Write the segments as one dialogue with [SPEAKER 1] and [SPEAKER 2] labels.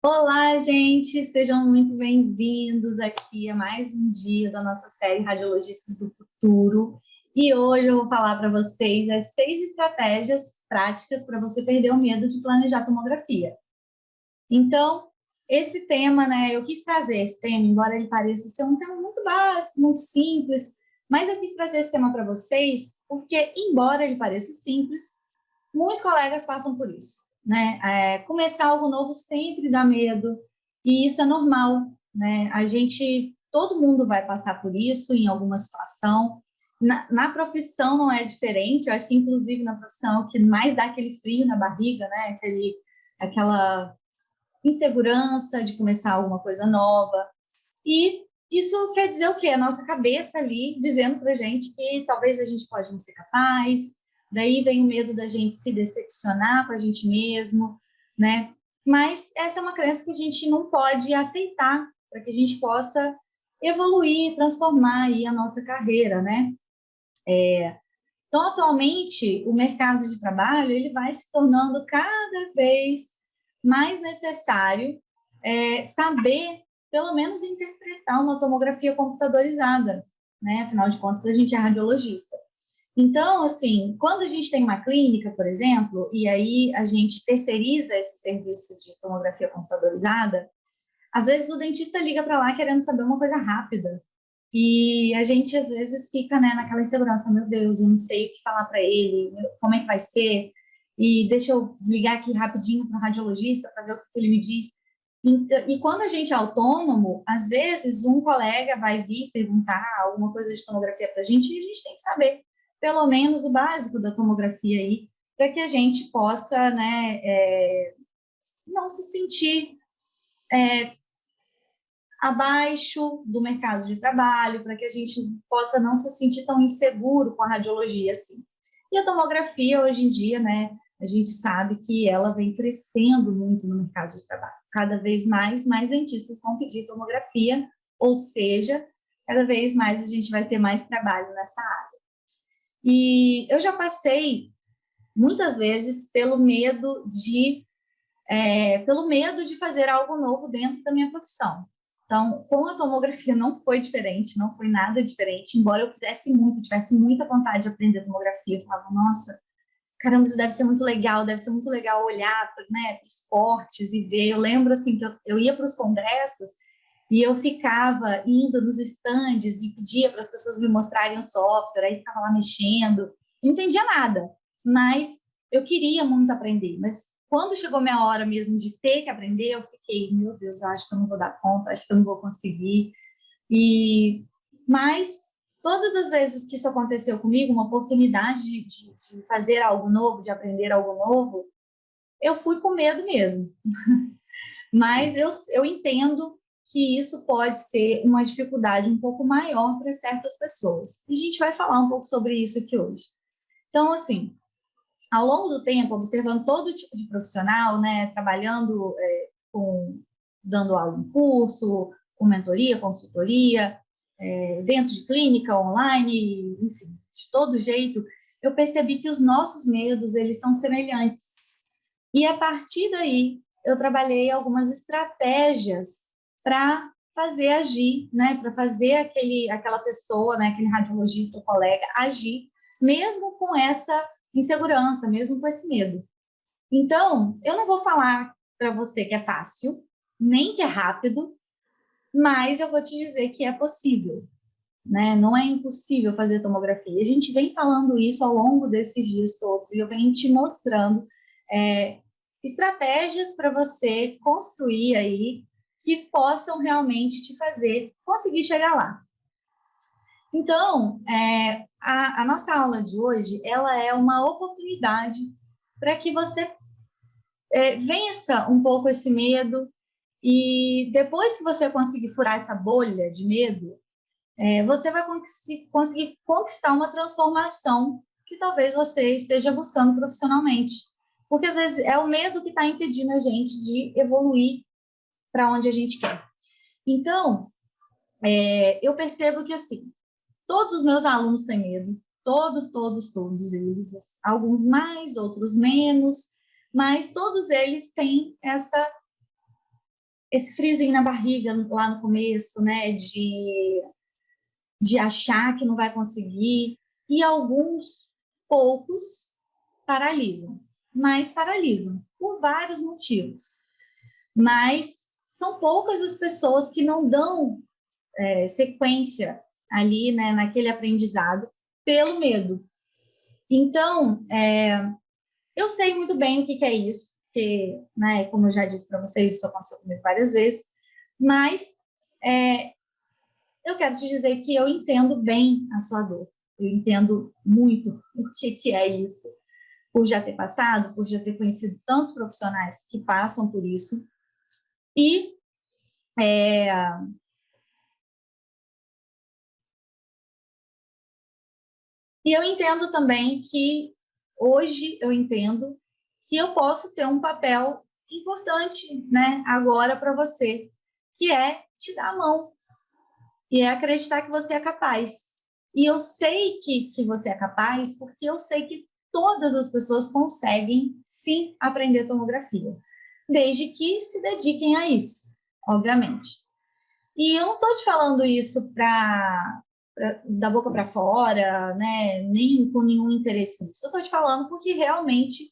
[SPEAKER 1] Olá, gente! Sejam muito bem-vindos aqui a mais um dia da nossa série Radiologistas do Futuro. E hoje eu vou falar para vocês as 6 estratégias práticas para você perder o medo de planejar tomografia. Então, esse tema, né, eu quis trazer esse tema, embora ele pareça ser um tema muito básico, muito simples, mas eu quis trazer esse tema para vocês porque, embora ele pareça simples, muitos colegas passam por isso, né? Começar algo novo sempre dá medo, e isso é normal, né? Todo mundo vai passar por isso em alguma situação. Na profissão não é diferente, eu acho que inclusive na profissão é o que mais dá aquele frio na barriga, né? Aquela insegurança de começar alguma coisa nova. E isso quer dizer o quê? A nossa cabeça ali dizendo para a gente que talvez a gente pode não ser capaz, daí vem o medo da gente se decepcionar com a gente mesmo, né? Mas essa é uma crença que a gente não pode aceitar para que a gente possa evoluir, transformar aí a nossa carreira, né? Então, atualmente, o mercado de trabalho ele vai se tornando cada vez mais necessário saber, pelo menos, interpretar uma tomografia computadorizada, né? Afinal de contas, a gente é radiologista. Então, assim, quando a gente tem uma clínica, por exemplo, e aí a gente terceiriza esse serviço de tomografia computadorizada, às vezes o dentista liga para lá querendo saber uma coisa rápida, e a gente, às vezes, fica, né, naquela insegurança, meu Deus, eu não sei o que falar para ele, como é que vai ser, e deixa eu ligar aqui rapidinho para o radiologista para ver o que ele me diz. E quando a gente é autônomo, às vezes um colega vai vir perguntar alguma coisa de tomografia para a gente, e a gente tem que saber, pelo menos, o básico da tomografia aí, para que a gente possa, né, não se sentir abaixo do mercado de trabalho, para que a gente possa não se sentir tão inseguro com a radiologia assim. E a tomografia, hoje em dia, né, a gente sabe que ela vem crescendo muito no mercado de trabalho. Cada vez mais dentistas vão pedir tomografia, ou seja, cada vez mais a gente vai ter mais trabalho nessa área. E eu já passei muitas vezes pelo medo de fazer algo novo dentro da minha profissão. Então, com a tomografia não foi diferente, não foi nada diferente, embora eu quisesse muito, tivesse muita vontade de aprender tomografia, eu falava, nossa, caramba, isso deve ser muito legal olhar, né, para os cortes e ver. Eu lembro, assim, que eu ia para os congressos e eu ficava indo nos estandes e pedia para as pessoas me mostrarem o software, aí ficava lá mexendo, não entendia nada, mas eu queria muito aprender, mas quando chegou minha hora mesmo de ter que aprender, eu fiquei, meu Deus, eu acho que eu não vou dar conta, acho que eu não vou conseguir. Mas todas as vezes que isso aconteceu comigo, uma oportunidade de fazer algo novo, de aprender algo novo, eu fui com medo mesmo. Mas eu entendo que isso pode ser uma dificuldade um pouco maior para certas pessoas. E a gente vai falar um pouco sobre isso aqui hoje. Então, assim, ao longo do tempo, observando todo tipo de profissional, né, trabalhando dando aula em curso, com mentoria, consultoria, dentro de clínica, online, enfim, de todo jeito, eu percebi que os nossos medos, eles são semelhantes. E a partir daí, eu trabalhei algumas estratégias para fazer agir, né, para fazer aquela pessoa, né, aquele radiologista, o colega, agir, mesmo com essa insegurança, mesmo com esse medo. Então, eu não vou falar para você que é fácil, nem que é rápido, mas eu vou te dizer que é possível, né? Não é impossível fazer tomografia. A gente vem falando isso ao longo desses dias todos e eu venho te mostrando estratégias para você construir aí que possam realmente te fazer conseguir chegar lá. Então, a nossa aula de hoje, ela é uma oportunidade para que você vença um pouco esse medo e depois que você conseguir furar essa bolha de medo, você vai conseguir conquistar uma transformação que talvez você esteja buscando profissionalmente. Porque às vezes é o medo que está impedindo a gente de evoluir para onde a gente quer. Então, eu percebo que assim, todos os meus alunos têm medo, todos eles, alguns mais, outros menos, mas todos eles têm esse friozinho na barriga lá no começo, né, de achar que não vai conseguir, e alguns poucos paralisam, mas paralisam por vários motivos. Mas são poucas as pessoas que não dão sequência ali, né, naquele aprendizado pelo medo. Então, eu sei muito bem o que é isso, porque, né, como eu já disse para vocês, isso aconteceu comigo várias vezes, mas eu quero te dizer que eu entendo bem a sua dor, eu entendo muito o que é isso, por já ter passado, por já ter conhecido tantos profissionais que passam por isso, e eu entendo também que, hoje eu entendo que eu posso ter um papel importante, né, agora para você, que é te dar a mão, e é acreditar que você é capaz. E eu sei que você é capaz, porque eu sei que todas as pessoas conseguem, sim, aprender tomografia, desde que se dediquem a isso, obviamente. E eu não estou te falando isso da boca para fora, né? Nem com nenhum interesse nisso. Eu estou te falando porque realmente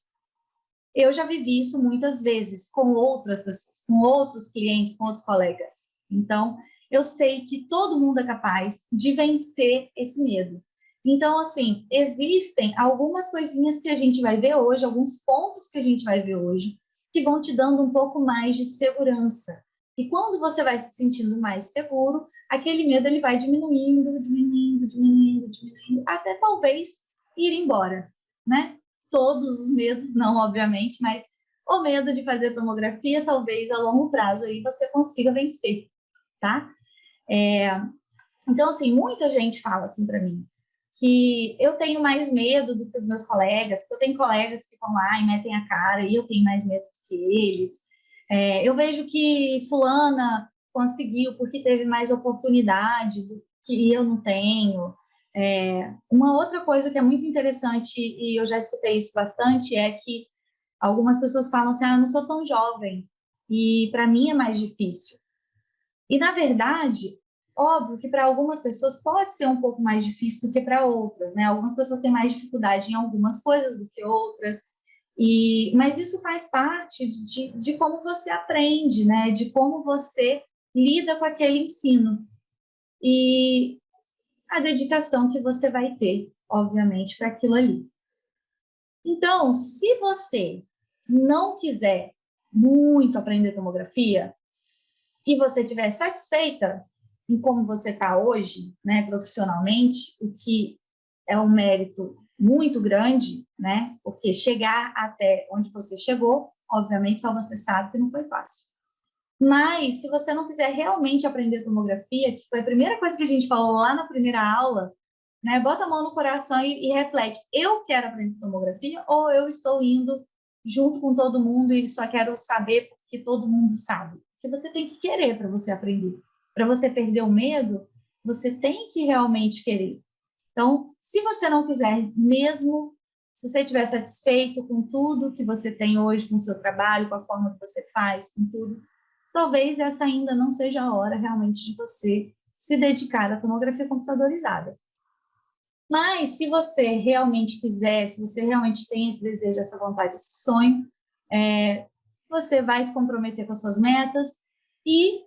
[SPEAKER 1] eu já vivi isso muitas vezes com outras pessoas, com outros clientes, com outros colegas. Então, eu sei que todo mundo é capaz de vencer esse medo. Então, assim, existem algumas coisinhas que a gente vai ver hoje, alguns pontos que a gente vai ver hoje, que vão te dando um pouco mais de segurança. E quando você vai se sentindo mais seguro, aquele medo ele vai diminuindo, diminuindo, diminuindo, diminuindo, até talvez ir embora, né? Todos os medos, não, obviamente, mas o medo de fazer tomografia, talvez a longo prazo aí você consiga vencer, tá? Então, assim, muita gente fala assim para mim, que eu tenho mais medo do que os meus colegas, porque eu tenho colegas que vão lá e metem a cara e eu tenho mais medo do que eles. Eu vejo que fulana conseguiu porque teve mais oportunidade do que eu não tenho. Uma outra coisa que é muito interessante, e eu já escutei isso bastante, é que algumas pessoas falam assim, eu não sou tão jovem, e para mim é mais difícil. E, na verdade, óbvio que para algumas pessoas pode ser um pouco mais difícil do que para outras, né? Algumas pessoas têm mais dificuldade em algumas coisas do que outras, mas isso faz parte de como você aprende, né? De como você lida com aquele ensino. E a dedicação que você vai ter, obviamente, para aquilo ali. Então, se você não quiser muito aprender tomografia, e você estiver satisfeita em como você está hoje, né, profissionalmente, o que é um mérito muito grande, né, porque chegar até onde você chegou, obviamente, só você sabe que não foi fácil. Mas, se você não quiser realmente aprender tomografia, que foi a primeira coisa que a gente falou lá na primeira aula, né, bota a mão no coração e reflete, eu quero aprender tomografia ou eu estou indo junto com todo mundo e só quero saber porque todo mundo sabe? Que você tem que querer para você aprender. Para você perder o medo, você tem que realmente querer. Então, se você não quiser mesmo, se você estiver satisfeito com tudo que você tem hoje, com o seu trabalho, com a forma que você faz, com tudo, talvez essa ainda não seja a hora realmente de você se dedicar à tomografia computadorizada. Mas, se você realmente quiser, se você realmente tem esse desejo, essa vontade, esse sonho, você vai se comprometer com as suas metas. E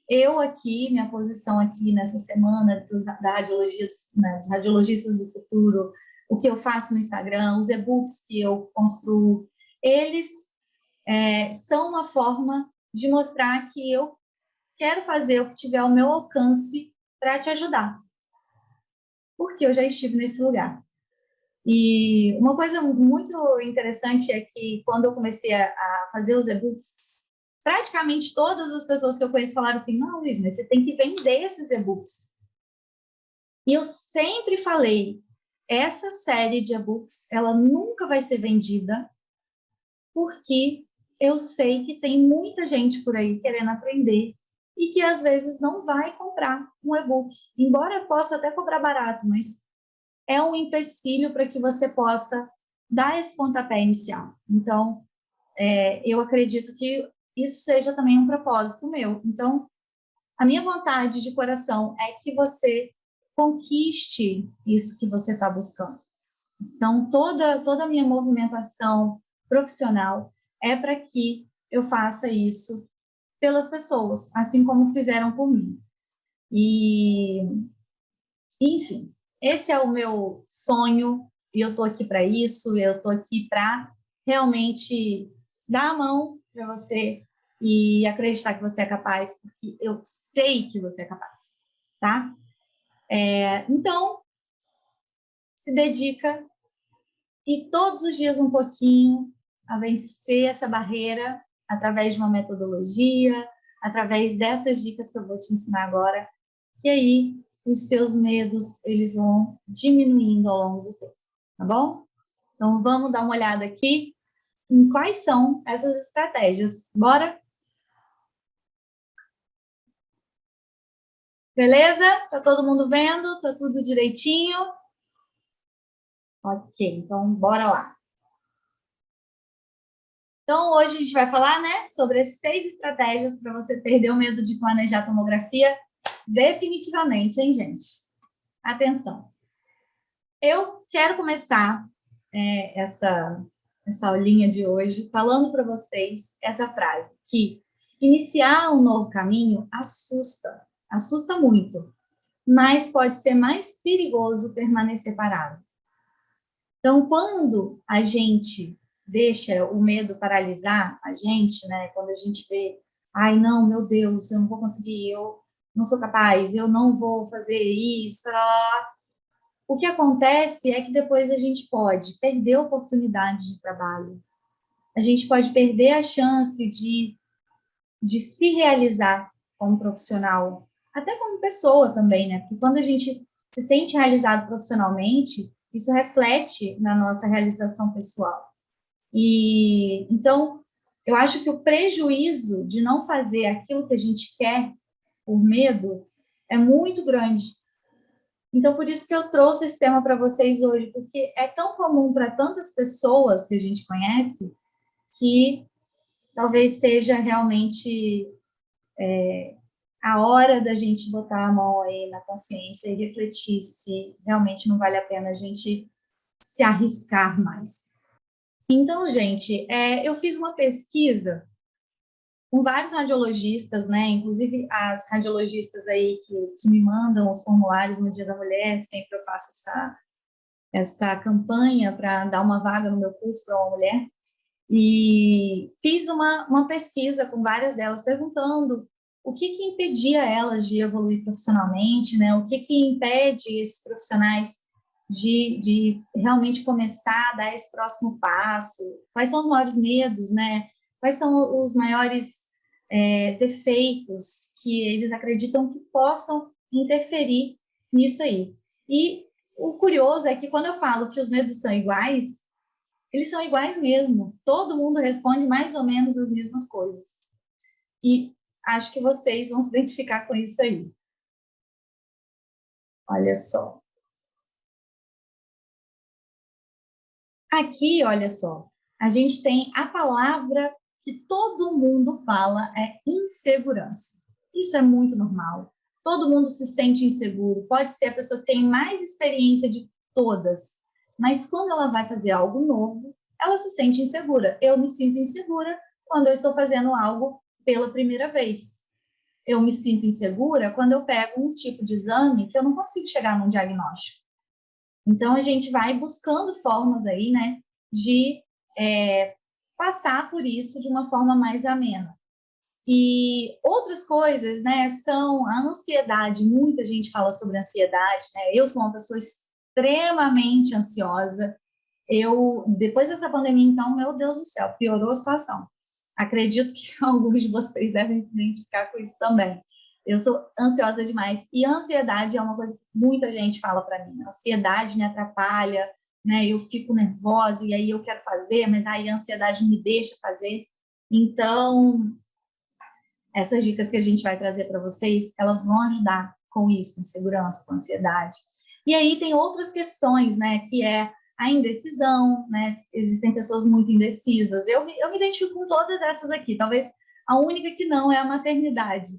[SPEAKER 1] eu aqui, minha posição aqui nessa semana da radiologia, né, dos radiologistas do futuro, o que eu faço no Instagram, os e-books que eu construo, eles são uma forma de mostrar que eu quero fazer o que tiver ao meu alcance para te ajudar. Porque eu já estive nesse lugar. E uma coisa muito interessante é que quando eu comecei a fazer os e-books, praticamente todas as pessoas que eu conheço falaram assim, não, Luiz, mas você tem que vender esses e-books. E eu sempre falei, essa série de e-books, ela nunca vai ser vendida, porque eu sei que tem muita gente por aí querendo aprender e que às vezes não vai comprar um e-book. Embora eu possa até cobrar barato, mas é um empecilho para que você possa dar esse pontapé inicial. Então, eu acredito que isso seja também um propósito meu. Então, a minha vontade de coração é que você conquiste isso que você está buscando. Então, toda a minha movimentação profissional é para que eu faça isso pelas pessoas, assim como fizeram por mim. E, enfim, esse é o meu sonho, e eu estou aqui para isso, eu estou aqui para realmente dar a mão para você e acreditar que você é capaz, porque eu sei que você é capaz, tá? Então, se dedica e todos os dias um pouquinho a vencer essa barreira através de uma metodologia, através dessas dicas que eu vou te ensinar agora, que aí os seus medos eles vão diminuindo ao longo do tempo, tá bom? Então vamos dar uma olhada aqui em quais são essas estratégias. Bora? Beleza? Tá todo mundo vendo? Tá tudo direitinho? Ok, então bora lá. Então, hoje a gente vai falar, né, sobre as 6 estratégias para você perder o medo de planejar a tomografia definitivamente, hein, gente? Atenção. Eu quero começar essa aulinha de hoje falando para vocês essa frase, que iniciar um novo caminho assusta muito, mas pode ser mais perigoso permanecer parado. Então, quando a gente deixa o medo paralisar a gente, né? Quando a gente vê, ai, não, meu Deus, eu não vou conseguir, eu não sou capaz, eu não vou fazer isso. O que acontece é que depois a gente pode perder a oportunidade de trabalho, a gente pode perder a chance de se realizar como profissional, até como pessoa também, né? Porque quando a gente se sente realizado profissionalmente, isso reflete na nossa realização pessoal. E então, eu acho que o prejuízo de não fazer aquilo que a gente quer por medo é muito grande. Então, por isso que eu trouxe esse tema para vocês hoje, porque é tão comum para tantas pessoas que a gente conhece que talvez seja realmente a hora da gente botar a mão aí na consciência e refletir se realmente não vale a pena a gente se arriscar mais. Então, gente, eu fiz uma pesquisa com vários radiologistas, né? Inclusive as radiologistas aí que me mandam os formulários no Dia da Mulher, sempre eu faço essa campanha para dar uma vaga no meu curso para uma mulher. E fiz uma pesquisa com várias delas, perguntando o que impedia elas de evoluir profissionalmente, né? O que impede esses profissionais de realmente começar a dar esse próximo passo? Quais são os maiores medos, né? Quais são os maiores defeitos que eles acreditam que possam interferir nisso aí? E o curioso é que quando eu falo que os medos são iguais, eles são iguais mesmo. Todo mundo responde mais ou menos as mesmas coisas. E acho que vocês vão se identificar com isso aí. Olha só. Aqui, olha só, a gente tem a palavra que todo mundo fala é insegurança. Isso é muito normal. Todo mundo se sente inseguro. Pode ser a pessoa que tem mais experiência de todas, mas quando ela vai fazer algo novo, ela se sente insegura. Eu me sinto insegura quando eu estou fazendo algo pela primeira vez. Eu me sinto insegura quando eu pego um tipo de exame que eu não consigo chegar num diagnóstico. Então, a gente vai buscando formas aí, né, de passar por isso de uma forma mais amena. E outras coisas, né, são a ansiedade. Muita gente fala sobre ansiedade, né? Eu sou uma pessoa extremamente ansiosa. Depois dessa pandemia, então, meu Deus do céu, piorou a situação. Acredito que alguns de vocês devem se identificar com isso também. Eu sou ansiosa demais. E a ansiedade é uma coisa que muita gente fala para mim. A ansiedade me atrapalha, né? Eu fico nervosa e aí eu quero fazer, mas aí a ansiedade me deixa fazer. Então, essas dicas que a gente vai trazer para vocês, elas vão ajudar com isso, com segurança, com ansiedade. E aí tem outras questões, né? Que é a indecisão, né? Existem pessoas muito indecisas. Eu me identifico com todas essas aqui. Talvez A única que não é a maternidade,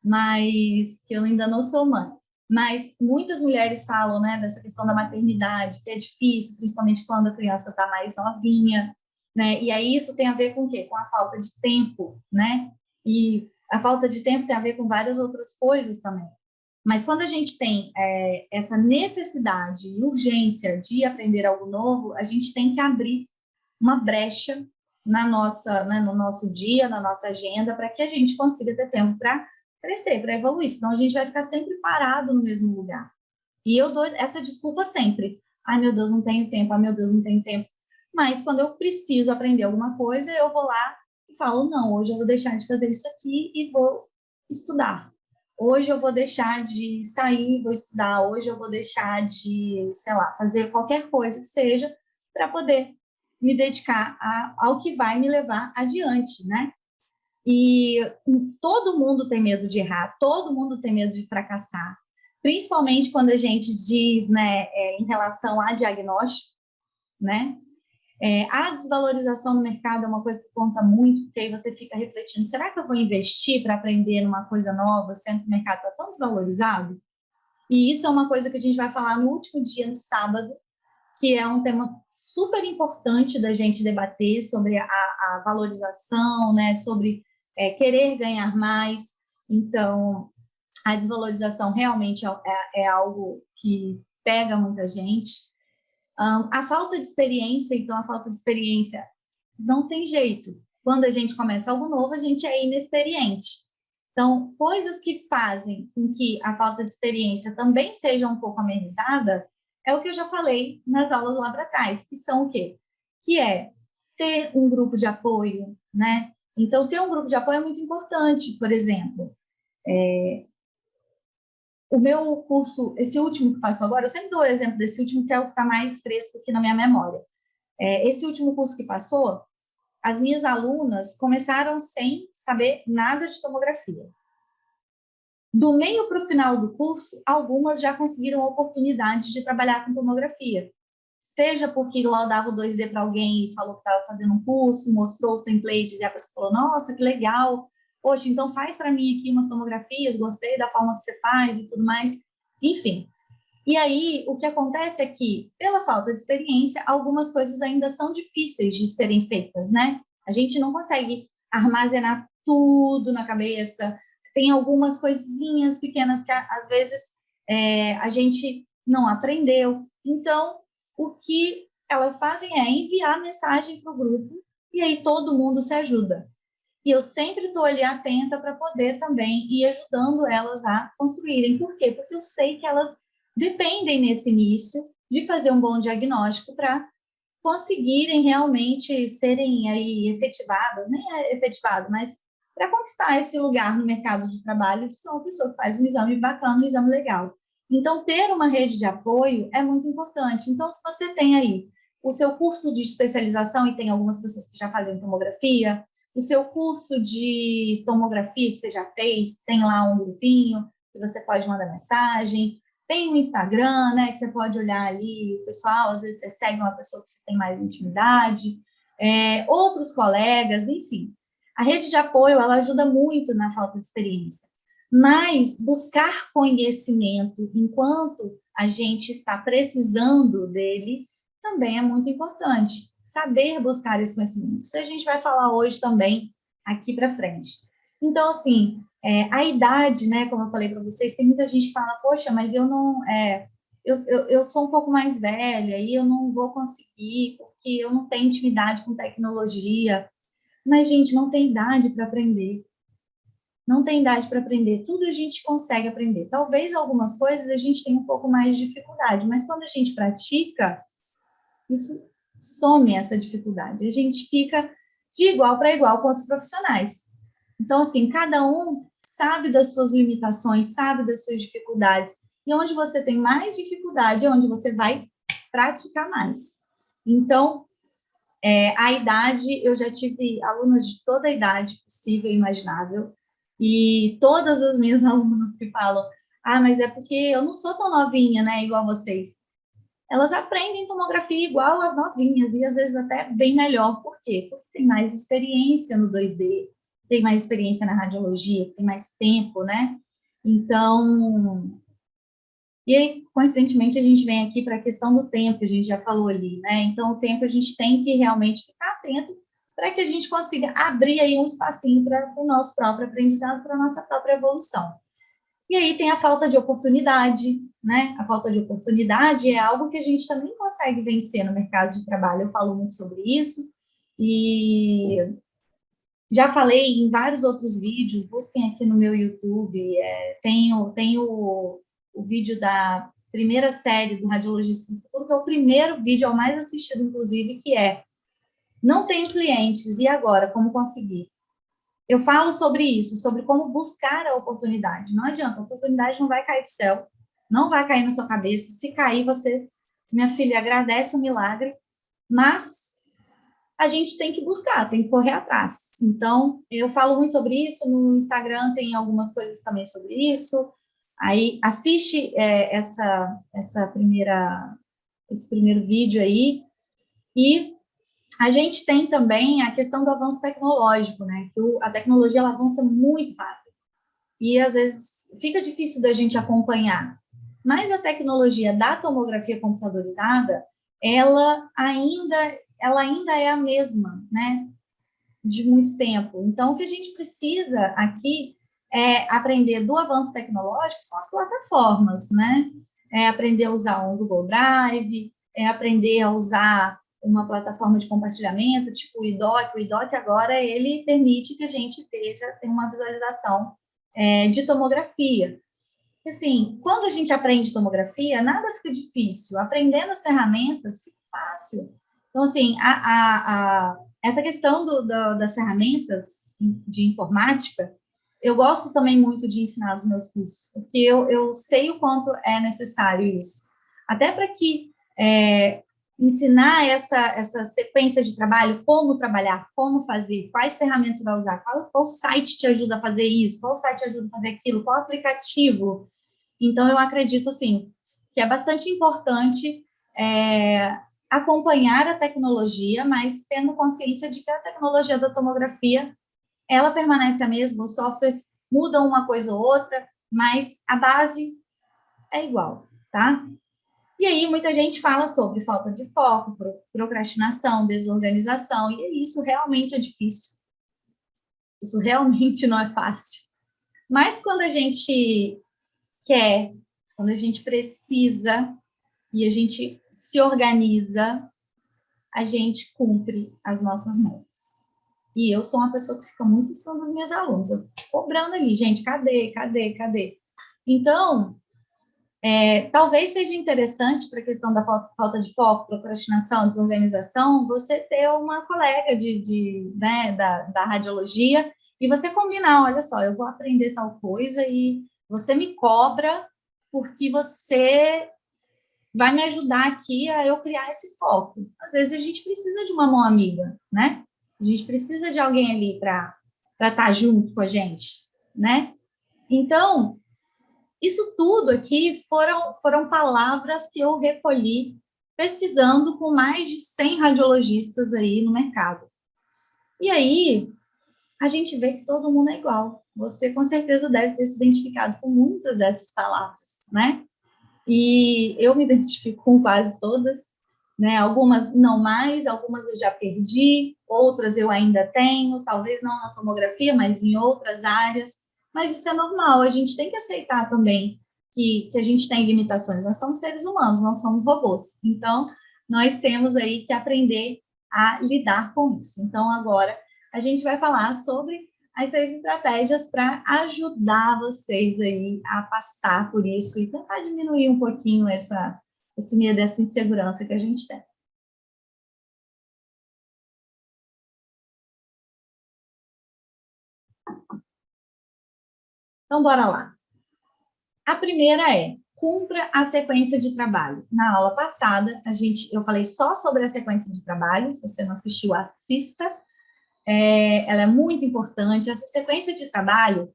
[SPEAKER 1] mas que eu ainda não sou mãe. Mas muitas mulheres falam, né, dessa questão da maternidade, que é difícil, principalmente quando a criança está mais novinha, né? E aí isso tem a ver com o quê? Com a falta de tempo, né? E a falta de tempo tem a ver com várias outras coisas também. Mas quando a gente tem essa necessidade e urgência de aprender algo novo, a gente tem que abrir uma brecha na nossa, né, no nosso dia, na nossa agenda, para que a gente consiga ter tempo para crescer, para evoluir. Senão a gente vai ficar sempre parado no mesmo lugar. E eu dou essa desculpa sempre. Ai, meu Deus, não tenho tempo. Ai, meu Deus, não tenho tempo. Mas quando eu preciso aprender alguma coisa, eu vou lá e falo, não, hoje eu vou deixar de fazer isso aqui e vou estudar. Hoje eu vou deixar de sair, e vou estudar. Hoje eu vou deixar de, sei lá, fazer qualquer coisa que seja para poder me dedicar ao que vai me levar adiante, né? E todo mundo tem medo de errar, todo mundo tem medo de fracassar, principalmente quando a gente diz, né, em relação a diagnóstico, né? A desvalorização no mercado é uma coisa que conta muito, porque aí você fica refletindo, será que eu vou investir para aprender numa coisa nova, sendo que o mercado está tão desvalorizado? E isso é uma coisa que a gente vai falar no último dia, no sábado, que é um tema super importante da gente debater sobre a valorização, né, sobre querer ganhar mais. Então, a desvalorização realmente é algo que pega muita gente. A falta de experiência, então, a falta de experiência não tem jeito. Quando a gente começa algo novo, a gente é inexperiente. Então, coisas que fazem com que a falta de experiência também seja um pouco amenizada, é o que eu já falei nas aulas lá para trás, que são o quê? Que é ter um grupo de apoio, né? Então, ter um grupo de apoio é muito importante. Por exemplo, o meu curso, esse último que passou agora, eu sempre dou o exemplo desse último, que é o que está mais fresco aqui na minha memória. Esse último curso que passou, as minhas alunas começaram sem saber nada de tomografia. Do meio para o final do curso, algumas já conseguiram a oportunidade de trabalhar com tomografia. Seja porque lá dava o 2D para alguém e falou que estava fazendo um curso, mostrou os templates e a pessoa falou, nossa, que legal, poxa, então faz para mim aqui umas tomografias, gostei da forma que você faz e tudo mais, enfim. E aí, o que acontece é que, pela falta de experiência, algumas coisas ainda são difíceis de serem feitas, né? A gente não consegue armazenar tudo na cabeça, tem algumas coisinhas pequenas que, às vezes, a gente não aprendeu. Então, o que elas fazem é enviar mensagem para o grupo e aí todo mundo se ajuda. E eu sempre estou ali atenta para poder também ir ajudando elas a construírem. Por quê? Porque eu sei que elas dependem nesse início de fazer um bom diagnóstico para conseguirem realmente serem aí efetivadas, nem é efetivado, mas para conquistar esse lugar no mercado de trabalho de ser uma pessoa que faz um exame bacana, um exame legal. Então, ter uma rede de apoio é muito importante. Então, se você tem aí o seu curso de especialização, e tem algumas pessoas que já fazem tomografia, o seu curso de tomografia que você já fez, tem lá um grupinho que você pode mandar mensagem, tem o Instagram, né, que você pode olhar ali o pessoal, às vezes você segue uma pessoa que você tem mais intimidade, outros colegas, enfim. A rede de apoio, ela ajuda muito na falta de experiência, mas buscar conhecimento enquanto a gente está precisando dele também é muito importante. Saber buscar esse conhecimento. Isso a gente vai falar hoje também, aqui para frente. Então, assim, a idade, né, como eu falei para vocês, tem muita gente que fala, poxa, mas eu não... eu sou um pouco mais velha e eu não vou conseguir, porque eu não tenho intimidade com tecnologia. Mas, gente, não tem idade para aprender. Não tem idade para aprender. Tudo a gente consegue aprender. Talvez algumas coisas a gente tenha um pouco mais de dificuldade, mas quando a gente pratica, isso some essa dificuldade. A gente fica de igual para igual com outros profissionais. Então, assim, cada um sabe das suas limitações, sabe das suas dificuldades. E onde você tem mais dificuldade é onde você vai praticar mais. Então, a idade, eu já tive alunos de toda a idade possível e imaginável, e todas as minhas alunas que falam, mas é porque eu não sou tão novinha, né, igual vocês. Elas aprendem tomografia igual as novinhas, e às vezes até bem melhor. Por quê? Porque tem mais experiência no 2D, tem mais experiência na radiologia, tem mais tempo, né? Então, e aí, coincidentemente, a gente vem aqui para a questão do tempo, que a gente já falou ali, né? Então, o tempo a gente tem que realmente ficar atento para que a gente consiga abrir aí um espacinho para o nosso próprio aprendizado, para a nossa própria evolução. E aí tem a falta de oportunidade, né? A falta de oportunidade é algo que a gente também consegue vencer no mercado de trabalho. Eu falo muito sobre isso e já falei em vários outros vídeos. Busquem aqui no meu YouTube. Tenho o vídeo da primeira série do Radiologista do Futuro, que é o primeiro vídeo, é o mais assistido, inclusive, que é Não tenho clientes, e agora? Como conseguir? Eu falo sobre isso, sobre como buscar a oportunidade. Não adianta, a oportunidade não vai cair do céu, não vai cair na sua cabeça. Se cair, você, minha filha, agradece o milagre, mas a gente tem que buscar, tem que correr atrás. Então, eu falo muito sobre isso, no Instagram tem algumas coisas também sobre isso. Aí, assiste esse primeiro vídeo aí, e a gente tem também a questão do avanço tecnológico, né? Que a tecnologia ela avança muito rápido e às vezes fica difícil da gente acompanhar. Mas a tecnologia da tomografia computadorizada, ela ainda é a mesma, né? De muito tempo. Então, o que a gente precisa aqui é aprender do avanço tecnológico, são as plataformas, né? É aprender a usar o Google Drive, é aprender a usar uma plataforma de compartilhamento, tipo o iDoc. O iDoc agora, ele permite que a gente tenha uma visualização de tomografia. Assim, quando a gente aprende tomografia, nada fica difícil. Aprendendo as ferramentas, fica fácil. Então, assim, essa questão das ferramentas de informática, eu gosto também muito de ensinar nos meus cursos, porque eu sei o quanto é necessário isso. Até para que ensinar essa sequência de trabalho, como trabalhar, como fazer, quais ferramentas você vai usar, qual site te ajuda a fazer isso, qual site ajuda a fazer aquilo, qual aplicativo. Então, eu acredito, assim, que é bastante importante acompanhar a tecnologia, mas tendo consciência de que a tecnologia da tomografia, ela permanece a mesma, os softwares mudam uma coisa ou outra, mas a base é igual, tá? E aí, muita gente fala sobre falta de foco, procrastinação, desorganização, e isso realmente é difícil. Isso realmente não é fácil. Mas quando a gente quer, quando a gente precisa e a gente se organiza, a gente cumpre as nossas metas. E eu sou uma pessoa que fica muito em cima das minhas alunas, eu fico cobrando ali, gente, cadê, cadê, cadê? Então, talvez seja interessante para a questão da falta de foco, procrastinação, desorganização, você ter uma colega né, da radiologia e você combinar, olha só, eu vou aprender tal coisa e você me cobra porque você vai me ajudar aqui a eu criar esse foco. Às vezes a gente precisa de uma mão amiga, né? A gente precisa de alguém ali para estar junto com a gente, né? Então, isso tudo aqui foram palavras que eu recolhi pesquisando com mais de 100 radiologistas aí no mercado. E aí, a gente vê que todo mundo é igual. Você, com certeza, deve ter se identificado com muitas dessas palavras, né? E eu me identifico com quase todas, né? Algumas não mais, algumas eu já perdi, outras eu ainda tenho, talvez não na tomografia, mas em outras áreas. Mas isso é normal, a gente tem que aceitar também que a gente tem limitações. Nós somos seres humanos, não somos robôs. Então, nós temos aí que aprender a lidar com isso. Então, agora, a gente vai falar sobre as 6 estratégias para ajudar vocês aí a passar por isso e tentar diminuir um pouquinho esse medo, essa insegurança que a gente tem. Então, bora lá. A primeira é, cumpra a sequência de trabalho. Na aula passada, eu falei só sobre a sequência de trabalho, se você não assistiu, assista. Ela é muito importante. Essa sequência de trabalho,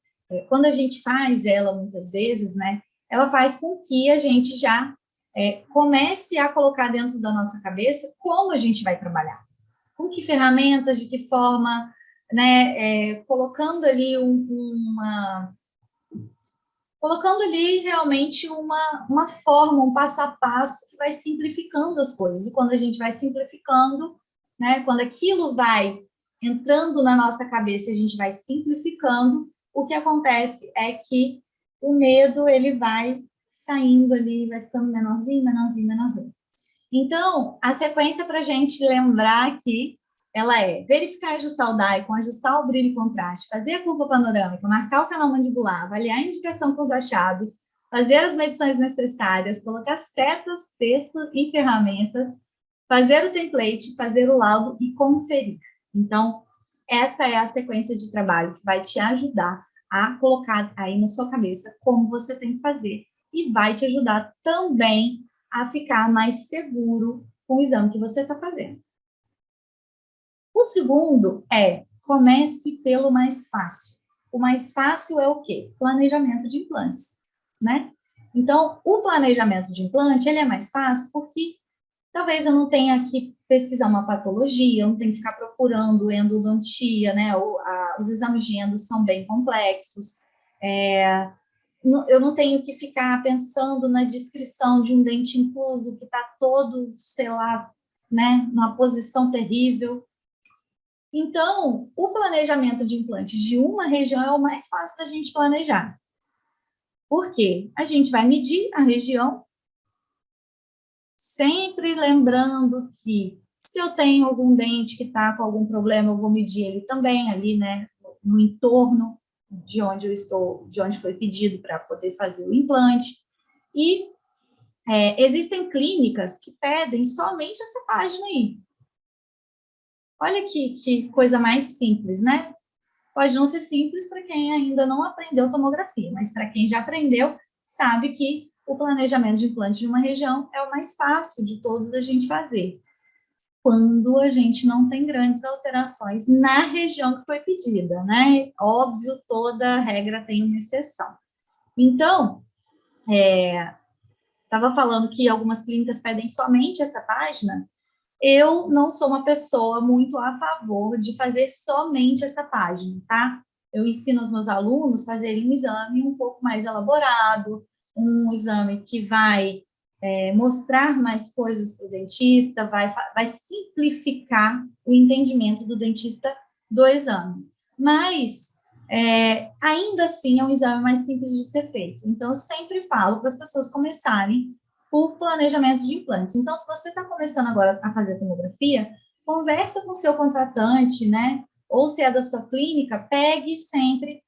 [SPEAKER 1] quando a gente faz ela muitas vezes, né, ela faz com que a gente já comece a colocar dentro da nossa cabeça como a gente vai trabalhar, com que ferramentas, de que forma, né, colocando ali colocando ali realmente uma forma, um passo a passo que vai simplificando as coisas. E quando a gente vai simplificando, né, quando aquilo vai entrando na nossa cabeça, a gente vai simplificando, o que acontece é que o medo ele vai saindo ali, vai ficando menorzinho, menorzinho, menorzinho. Então, a sequência para a gente lembrar aqui, ela é verificar e ajustar o Daikon, ajustar o brilho e contraste, fazer a curva panorâmica, marcar o canal mandibular, avaliar a indicação com os achados, fazer as medições necessárias, colocar setas, texto e ferramentas, fazer o template, fazer o laudo e conferir. Então, essa é a sequência de trabalho que vai te ajudar a colocar aí na sua cabeça como você tem que fazer e vai te ajudar também a ficar mais seguro com o exame que você está fazendo. O segundo é, comece pelo mais fácil. O mais fácil é o quê? Planejamento de implantes, né? Então, o planejamento de implante, ele é mais fácil porque talvez eu não tenha que pesquisar uma patologia, eu não tenho que ficar procurando endodontia, né? Os exames de endo são bem complexos, eu não tenho que ficar pensando na descrição de um dente incluso que está todo, sei lá, né, numa posição terrível. Então, o planejamento de implantes de uma região é o mais fácil da gente planejar. Por quê? A gente vai medir a região, sempre lembrando que se eu tenho algum dente que está com algum problema, eu vou medir ele também ali, né, no entorno de onde eu estou, de onde foi pedido para poder fazer o implante. E existem clínicas que pedem somente essa página aí. Olha que coisa mais simples, né? Pode não ser simples para quem ainda não aprendeu tomografia, mas para quem já aprendeu, sabe que o planejamento de implante de uma região é o mais fácil de todos a gente fazer, quando a gente não tem grandes alterações na região que foi pedida, né? Óbvio, toda regra tem uma exceção. Então, estava falando que algumas clínicas pedem somente essa página. Eu não sou uma pessoa muito a favor de fazer somente essa página, tá? Eu ensino os meus alunos a fazerem um exame um pouco mais elaborado, um exame que vai mostrar mais coisas para o dentista, vai simplificar o entendimento do dentista do exame. Mas, ainda assim, é um exame mais simples de ser feito. Então, eu sempre falo para as pessoas começarem por planejamento de implantes. Então, se você está começando agora a fazer tomografia, conversa com o seu contratante, né? Ou se é da sua clínica, pegue sempre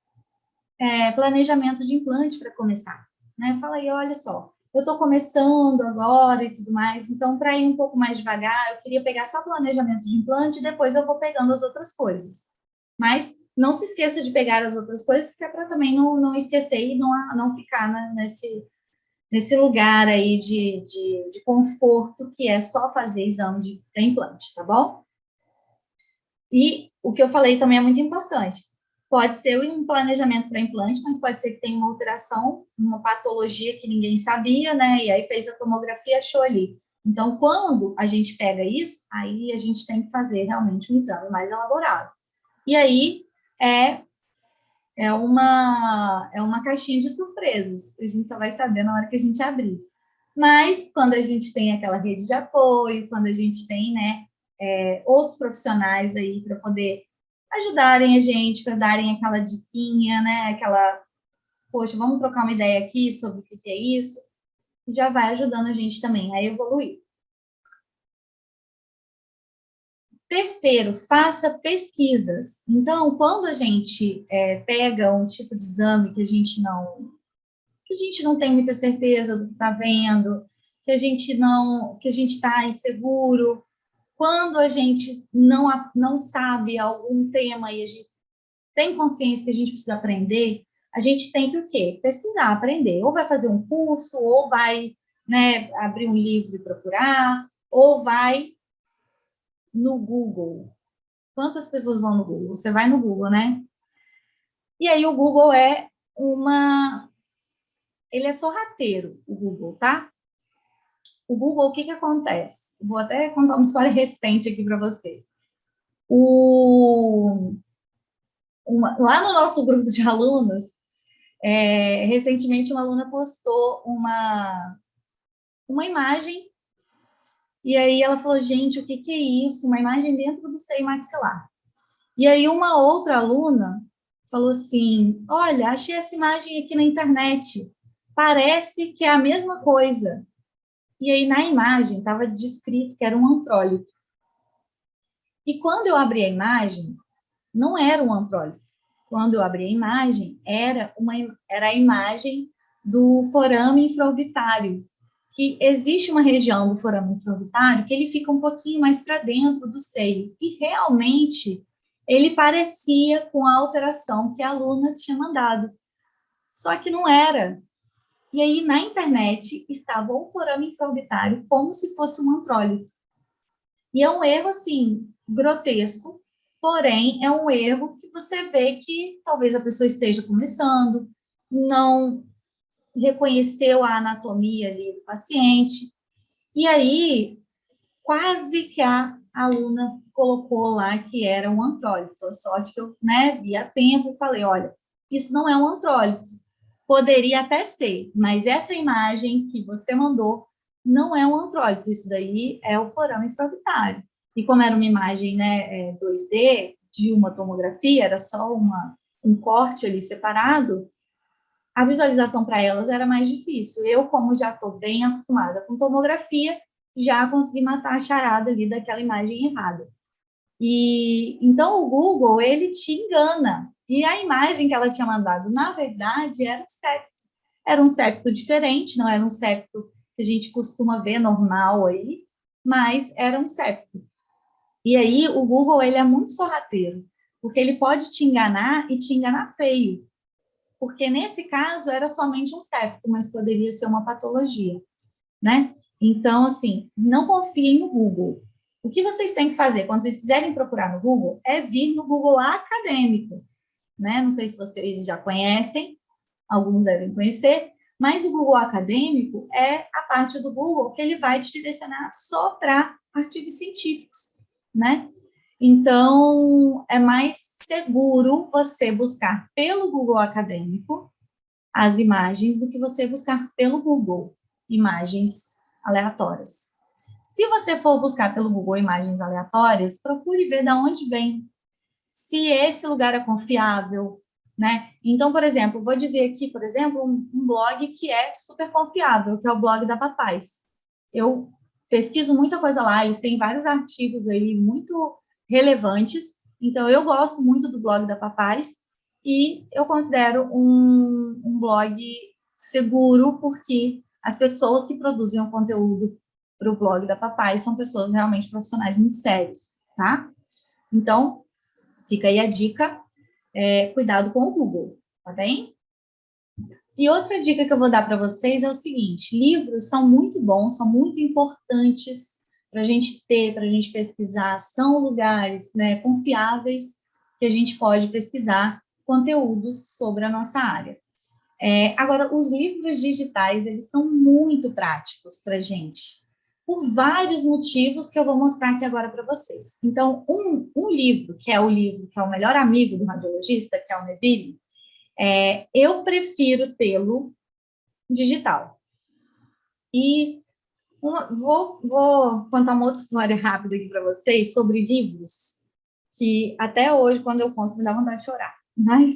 [SPEAKER 1] planejamento de implante para começar, né? Fala aí, olha só, eu estou começando agora e tudo mais, então, para ir um pouco mais devagar, eu queria pegar só planejamento de implante e depois eu vou pegando as outras coisas. Mas não se esqueça de pegar as outras coisas, que é para também não esquecer e não ficar nesse lugar aí de conforto, que é só fazer exame de implante, tá bom? E o que eu falei também é muito importante. Pode ser um planejamento para implante, mas pode ser que tenha uma alteração, uma patologia que ninguém sabia, né? E aí fez a tomografia e achou ali. Então, quando a gente pega isso, aí a gente tem que fazer realmente um exame mais elaborado. E aí é uma caixinha de surpresas. A gente só vai saber na hora que a gente abrir. Mas quando a gente tem aquela rede de apoio, quando a gente tem, né, outros profissionais aí para poder ajudarem a gente, para darem aquela diquinha, né, aquela, poxa, vamos trocar uma ideia aqui sobre o que é isso, já vai ajudando a gente também a evoluir. Terceiro, faça pesquisas. Então, quando a gente pega um tipo de exame que a gente não tem muita certeza do que está vendo, que a gente está inseguro, quando a gente não sabe algum tema e a gente tem consciência que a gente precisa aprender, a gente tem que o quê? Pesquisar, aprender. Ou vai fazer um curso, ou vai, né, abrir um livro e procurar, ou vai no Google. Quantas pessoas vão no Google? Você vai no Google, né? E aí o Google ele é sorrateiro, o Google, tá? O Google, o que acontece? Vou até contar uma história recente aqui para vocês. lá no nosso grupo de alunos, recentemente uma aluna postou uma imagem, e aí ela falou, gente, o que é isso? Uma imagem dentro do seio maxilar. E aí uma outra aluna falou assim, olha, achei essa imagem aqui na internet, parece que é a mesma coisa. E aí na imagem estava descrito que era um antrólito. E quando eu abri a imagem, não era um antrólito. Quando eu abri a imagem, era a imagem do forame infraorbitário, que existe uma região do forame infraorbitário que ele fica um pouquinho mais para dentro do seio. E realmente ele parecia com a alteração que a aluna tinha mandado. Só que não era. E aí, na internet, estava o forame infraorbitário como se fosse um antrólito. E é um erro, assim, grotesco, porém, é um erro que você vê que talvez a pessoa esteja começando, não reconheceu a anatomia ali do paciente, e aí, quase que a aluna colocou lá que era um antrólito. A sorte que eu, né, vi a tempo e falei, olha, isso não é um antrólito. Poderia até ser, mas essa imagem que você mandou não é um antrólito, isso daí é o forame infraorbitário. E como era uma imagem, né, 2D de uma tomografia, era só um corte ali separado, a visualização para elas era mais difícil. Eu, como já estou bem acostumada com tomografia, já consegui matar a charada ali daquela imagem errada. E então o Google, ele te engana. E a imagem que ela tinha mandado, na verdade, era um septo. Era um septo diferente, não era um septo que a gente costuma ver normal aí, mas era um septo. E aí o Google, ele é muito sorrateiro, porque ele pode te enganar e te enganar feio. Porque nesse caso era somente um septo, mas poderia ser uma patologia, né? Então, assim, não confiem no Google. O que vocês têm que fazer quando vocês quiserem procurar no Google é vir no Google Acadêmico, né? Não sei se vocês já conhecem, alguns devem conhecer, mas o Google Acadêmico é a parte do Google que ele vai te direcionar só para artigos científicos, né? Então, é mais seguro você buscar pelo Google Acadêmico as imagens do que você buscar pelo Google imagens aleatórias. Se você for buscar pelo Google imagens aleatórias, procure ver de onde vem, se esse lugar é confiável, né? Então, por exemplo, vou dizer aqui, por exemplo, um blog que é super confiável, que é o blog da Papais. Eu pesquiso muita coisa lá, eles têm vários artigos aí muito relevantes, então eu gosto muito do blog da Papais e eu considero um blog seguro, porque as pessoas que produzem o conteúdo para o blog da Papais são pessoas realmente profissionais muito sérios, tá? Então, fica aí a dica, cuidado com o Google, tá bem? E outra dica que eu vou dar para vocês é o seguinte, livros são muito bons, são muito importantes para a gente ter, para a gente pesquisar, são lugares, né, confiáveis que a gente pode pesquisar conteúdos sobre a nossa área. Agora, os livros digitais, eles são muito práticos para a gente, por vários motivos que eu vou mostrar aqui agora para vocês. Então, um livro, que é o livro que é o melhor amigo do radiologista, que é o Neville, eu prefiro tê-lo digital. E vou contar uma outra história rápida aqui para vocês sobre livros, que até hoje, quando eu conto, me dá vontade de chorar. Mas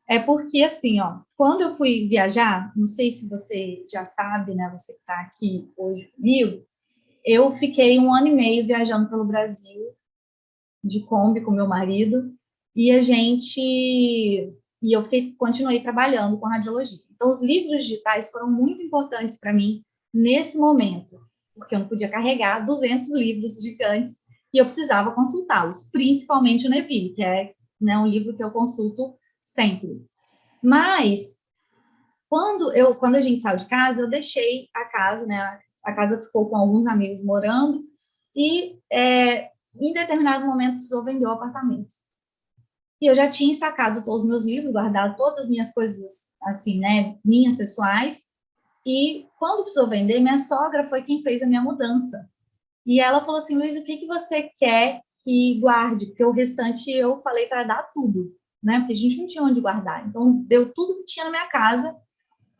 [SPEAKER 1] é porque, assim, ó, quando eu fui viajar, não sei se você já sabe, né, você que está aqui hoje comigo, eu fiquei 1 ano e meio viajando pelo Brasil, de Kombi com meu marido, e eu continuei trabalhando com radiologia. Então, os livros digitais foram muito importantes para mim nesse momento, porque eu não podia carregar 200 livros gigantes e eu precisava consultá-los, principalmente o Neville, que é, né, um livro que eu consulto sempre. Mas, quando a gente saiu de casa, eu deixei a casa, né? A casa ficou com alguns amigos morando e, em determinado momento, precisou vender o apartamento. E eu já tinha sacado todos os meus livros, guardado todas as minhas coisas, assim, né? Minhas pessoais. E quando precisou vender, minha sogra foi quem fez a minha mudança. E ela falou assim, Luiz, o que você quer que guarde? Porque o restante eu falei para dar tudo, né? Porque a gente não tinha onde guardar. Então, deu tudo que tinha na minha casa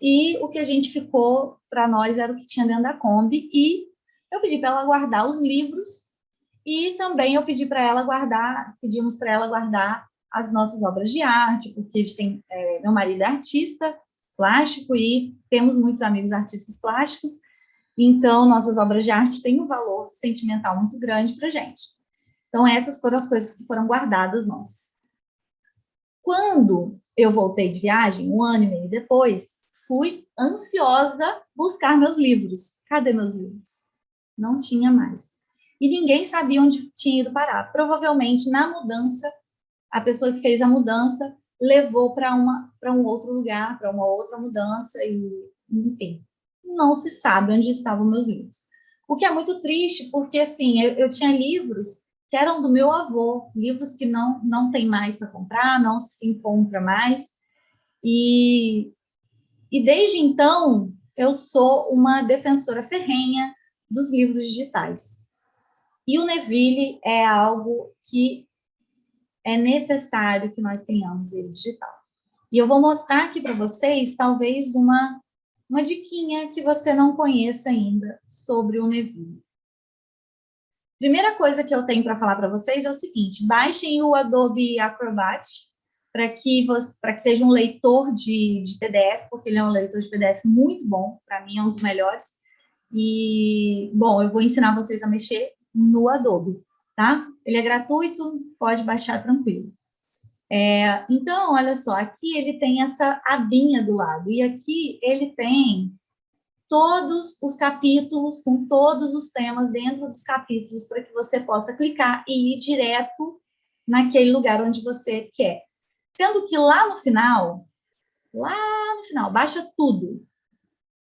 [SPEAKER 1] e o que a gente ficou para nós era o que tinha dentro da Kombi. E eu pedi para ela guardar os livros e também eu pedi para ela guardar, pedimos para ela guardar as nossas obras de arte, porque a gente tem, meu marido é artista plástico e temos muitos amigos artistas plásticos, então nossas obras de arte têm um valor sentimental muito grande para a gente. Então essas foram as coisas que foram guardadas nossas. Quando eu voltei de viagem, 1 ano e meio depois, fui ansiosa buscar meus livros. Cadê meus livros? Não tinha mais. E ninguém sabia onde tinha ido parar. Provavelmente, na mudança, a pessoa que fez a mudança levou para um outro lugar, para uma outra mudança, e, enfim, não se sabe onde estavam meus livros. O que é muito triste, porque, assim, eu tinha livros que eram do meu avô, livros que não tem mais para comprar, não se encontra mais, e desde então, eu sou uma defensora ferrenha dos livros digitais. E o Neville é algo que é necessário que nós tenhamos ele digital. E eu vou mostrar aqui para vocês, talvez, uma diquinha que você não conheça ainda sobre o Neville. Primeira coisa que eu tenho para falar para vocês é o seguinte: baixem o Adobe Acrobat para que seja um leitor de PDF, porque ele é um leitor de PDF muito bom, para mim é um dos melhores. E, bom, eu vou ensinar vocês a mexer no Adobe, tá? Ele é gratuito, pode baixar tranquilo. Então, olha só, aqui ele tem essa abinha do lado, e aqui ele tem todos os capítulos, com todos os temas dentro dos capítulos, para que você possa clicar e ir direto naquele lugar onde você quer. Sendo que lá no final, baixa tudo.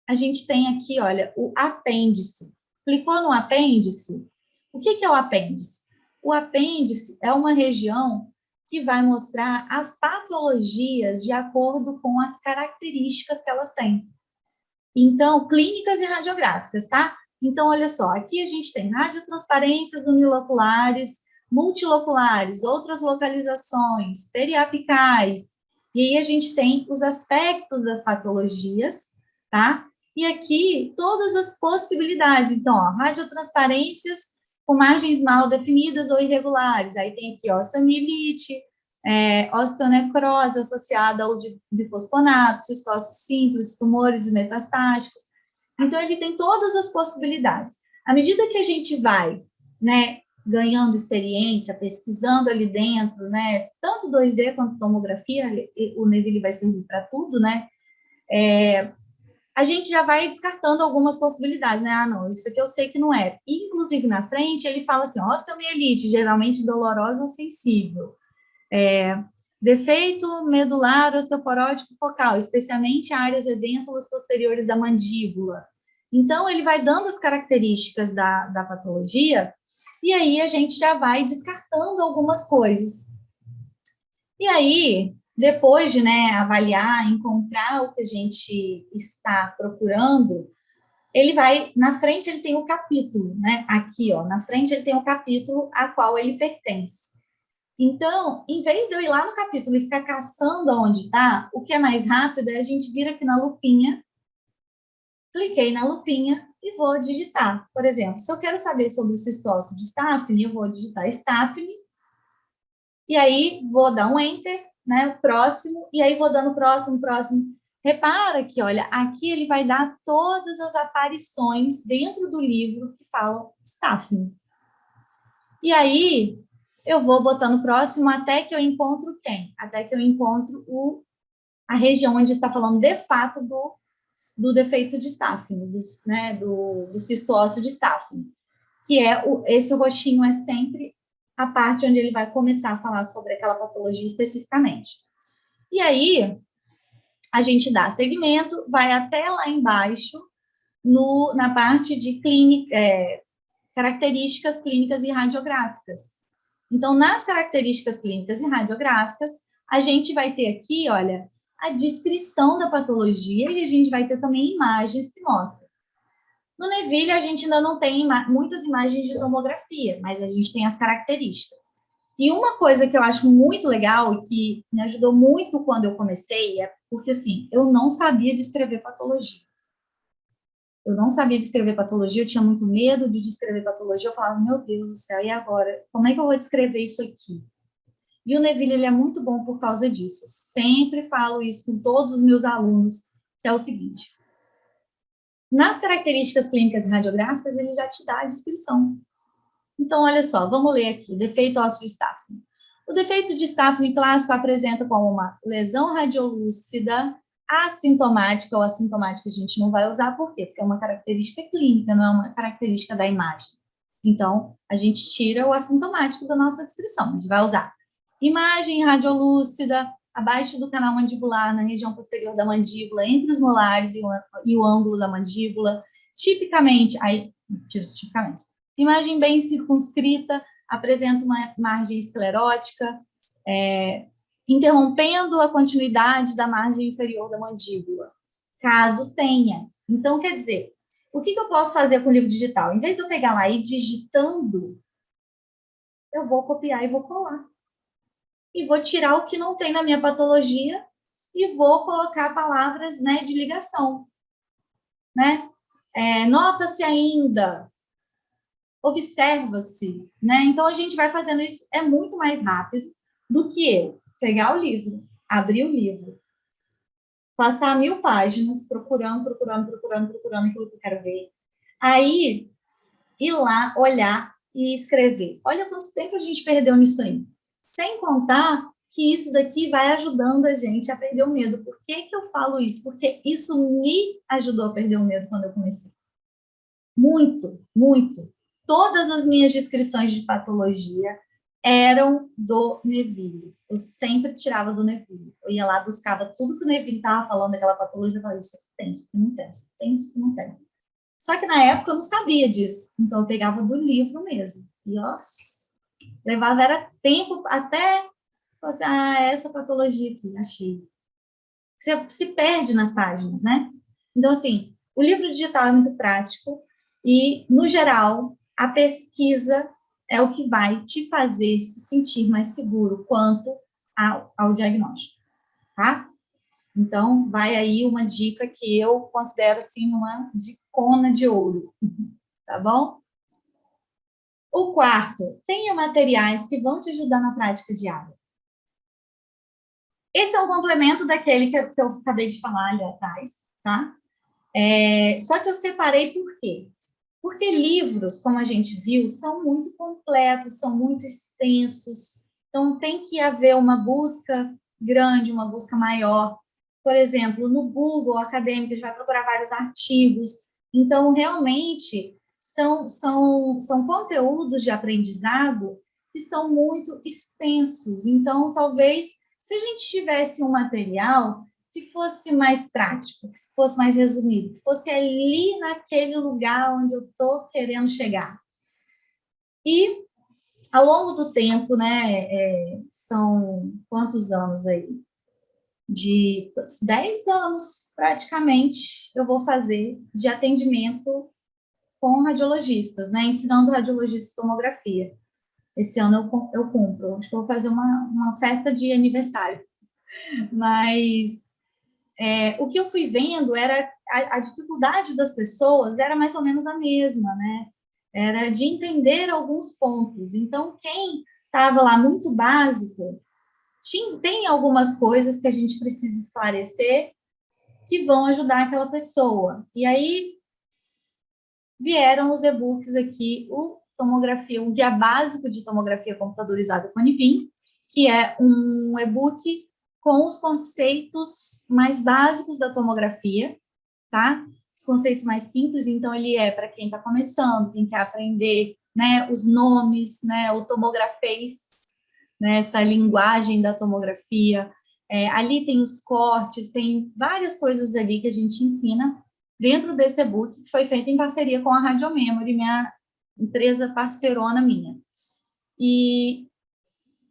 [SPEAKER 1] A gente tem aqui, olha, o apêndice. Clicou no apêndice, o que é o apêndice? O apêndice é uma região que vai mostrar as patologias de acordo com as características que elas têm. Então, clínicas e radiográficas, tá? Então, olha só, aqui a gente tem radiotransparências uniloculares, multiloculares, outras localizações, periapicais, e aí a gente tem os aspectos das patologias, tá? E aqui, todas as possibilidades. Então, ó, radiotransparências com margens mal definidas ou irregulares. Aí tem aqui osteomielite, osteonecrose associada ao uso de bifosfonato, cistose simples, tumores metastáticos. Então, ele tem todas as possibilidades. À medida que a gente vai, né, ganhando experiência, pesquisando ali dentro, né, tanto 2D quanto tomografia, o Neville vai servir para tudo, né, a gente já vai descartando algumas possibilidades, né? Ah, não, isso aqui eu sei que não é. Inclusive, na frente, ele fala assim, osteomielite, geralmente dolorosa ou sensível. Defeito medular osteoporótico focal, especialmente áreas edêntulas posteriores da mandíbula. Então, ele vai dando as características da patologia, e aí a gente já vai descartando algumas coisas. E aí, depois de, né, avaliar, encontrar o que a gente está procurando, ele vai, na frente ele tem o capítulo, né, aqui, ó, na frente ele tem o capítulo a qual ele pertence. Então, em vez de eu ir lá no capítulo e ficar caçando aonde está, o que é mais rápido é a gente vir aqui na lupinha, cliquei na lupinha e vou digitar. Por exemplo, se eu quero saber sobre o cistócio de Staphylo, eu vou digitar Staphylo, e aí vou dar um Enter, né, o próximo, e aí vou dando próximo. Repara que, olha, aqui ele vai dar todas as aparições dentro do livro que falam Staphylo. E aí, eu vou botando próximo até que eu encontro quem? Até que eu encontro a região onde está falando de fato do defeito de Staphylo, né, do cisto ósseo de Staphylo, que é esse roxinho é sempre a parte onde ele vai começar a falar sobre aquela patologia especificamente. E aí, a gente dá segmento, vai até lá embaixo, na parte de características clínicas e radiográficas. Então, nas características clínicas e radiográficas, a gente vai ter aqui, olha, a descrição da patologia e a gente vai ter também imagens que mostram. No Neville, a gente ainda não tem muitas imagens de tomografia, mas a gente tem as características. E uma coisa que eu acho muito legal e que me ajudou muito quando eu comecei é porque, assim, eu não sabia descrever patologia. Eu não sabia descrever patologia, eu tinha muito medo de descrever patologia. Eu falava, meu Deus do céu, e agora? Como é que eu vou descrever isso aqui? E o Neville, ele é muito bom por causa disso. Eu sempre falo isso com todos os meus alunos, que é o seguinte. Nas características clínicas e radiográficas, ele já te dá a descrição. Então, olha só, vamos ler aqui, defeito ósseo de Stafford. O defeito de Stafford clássico apresenta como uma lesão radiolúcida assintomática, ou assintomática a gente não vai usar, por quê? Porque é uma característica clínica, não é uma característica da imagem. Então, a gente tira o assintomático da nossa descrição, a gente vai usar imagem radiolúcida, abaixo do canal mandibular, na região posterior da mandíbula, entre os molares e o ângulo da mandíbula, tipicamente, aí, tipicamente, imagem bem circunscrita, apresenta uma margem esclerótica, interrompendo a continuidade da margem inferior da mandíbula, caso tenha. Então, quer dizer, o que eu posso fazer com o livro digital? Em vez de eu pegar lá e ir digitando, eu vou copiar e vou colar. E vou tirar o que não tem na minha patologia e vou colocar palavras, né, de ligação. Né? Nota-se ainda, observa-se, né? Então, a gente vai fazendo isso, é muito mais rápido do que eu pegar o livro, abrir o livro, passar 1000 páginas procurando aquilo que eu quero ver. Aí, ir lá, olhar e escrever. Olha quanto tempo a gente perdeu nisso aí. Sem contar que isso daqui vai ajudando a gente a perder o medo. Por que que eu falo isso? Porque isso me ajudou a perder o medo quando eu comecei. Muito, muito. Todas as minhas descrições de patologia eram do Neville. Eu sempre tirava do Neville. Eu ia lá, buscava tudo que o Neville estava falando daquela patologia, eu falava, isso aqui tem, isso aqui não tem, isso aqui tem, isso aqui não tem. Só que na época eu não sabia disso, então eu pegava do livro mesmo. E, nossa, levava era tempo até assim, essa patologia aqui, achei. Você se perde nas páginas, né? Então, assim, o livro digital é muito prático e, no geral, a pesquisa é o que vai te fazer se sentir mais seguro quanto ao diagnóstico, tá? Então, vai aí uma dica que eu considero, assim, uma dicona de ouro, tá bom? O quarto, tenha materiais que vão te ajudar na prática diária. Esse é um complemento daquele que eu acabei de falar ali atrás, tá? Só que eu separei por quê? Porque livros, como a gente viu, são muito completos, são muito extensos, então tem que haver uma busca grande, uma busca maior. Por exemplo, no Google Acadêmico, a gente vai procurar vários artigos, então realmente são conteúdos de aprendizado que são muito extensos, então talvez se a gente tivesse um material que fosse mais prático, que fosse mais resumido, que fosse ali naquele lugar onde eu estou querendo chegar. E, ao longo do tempo, né, são quantos anos aí? De 10 anos, praticamente, eu vou fazer de atendimento com radiologistas, né, ensinando radiologistas tomografia. Esse ano eu cumpro, acho que eu vou fazer uma festa de aniversário. Mas o que eu fui vendo era a dificuldade das pessoas era mais ou menos a mesma, né? Era de entender alguns pontos. Então, quem estava lá muito básico, tem algumas coisas que a gente precisa esclarecer que vão ajudar aquela pessoa. E aí vieram os e-books aqui, o Guia Básico de Tomografia Computadorizada com Anipim, que é um e-book com os conceitos mais básicos da tomografia, tá? Os conceitos mais simples, então ele é para quem está começando, quem quer aprender, né, os nomes, né, o tomografês, né, essa linguagem da tomografia. Ali tem os cortes, tem várias coisas ali que a gente ensina dentro desse e-book, que foi feito em parceria com a Radio Memory, minha empresa parceirona minha. E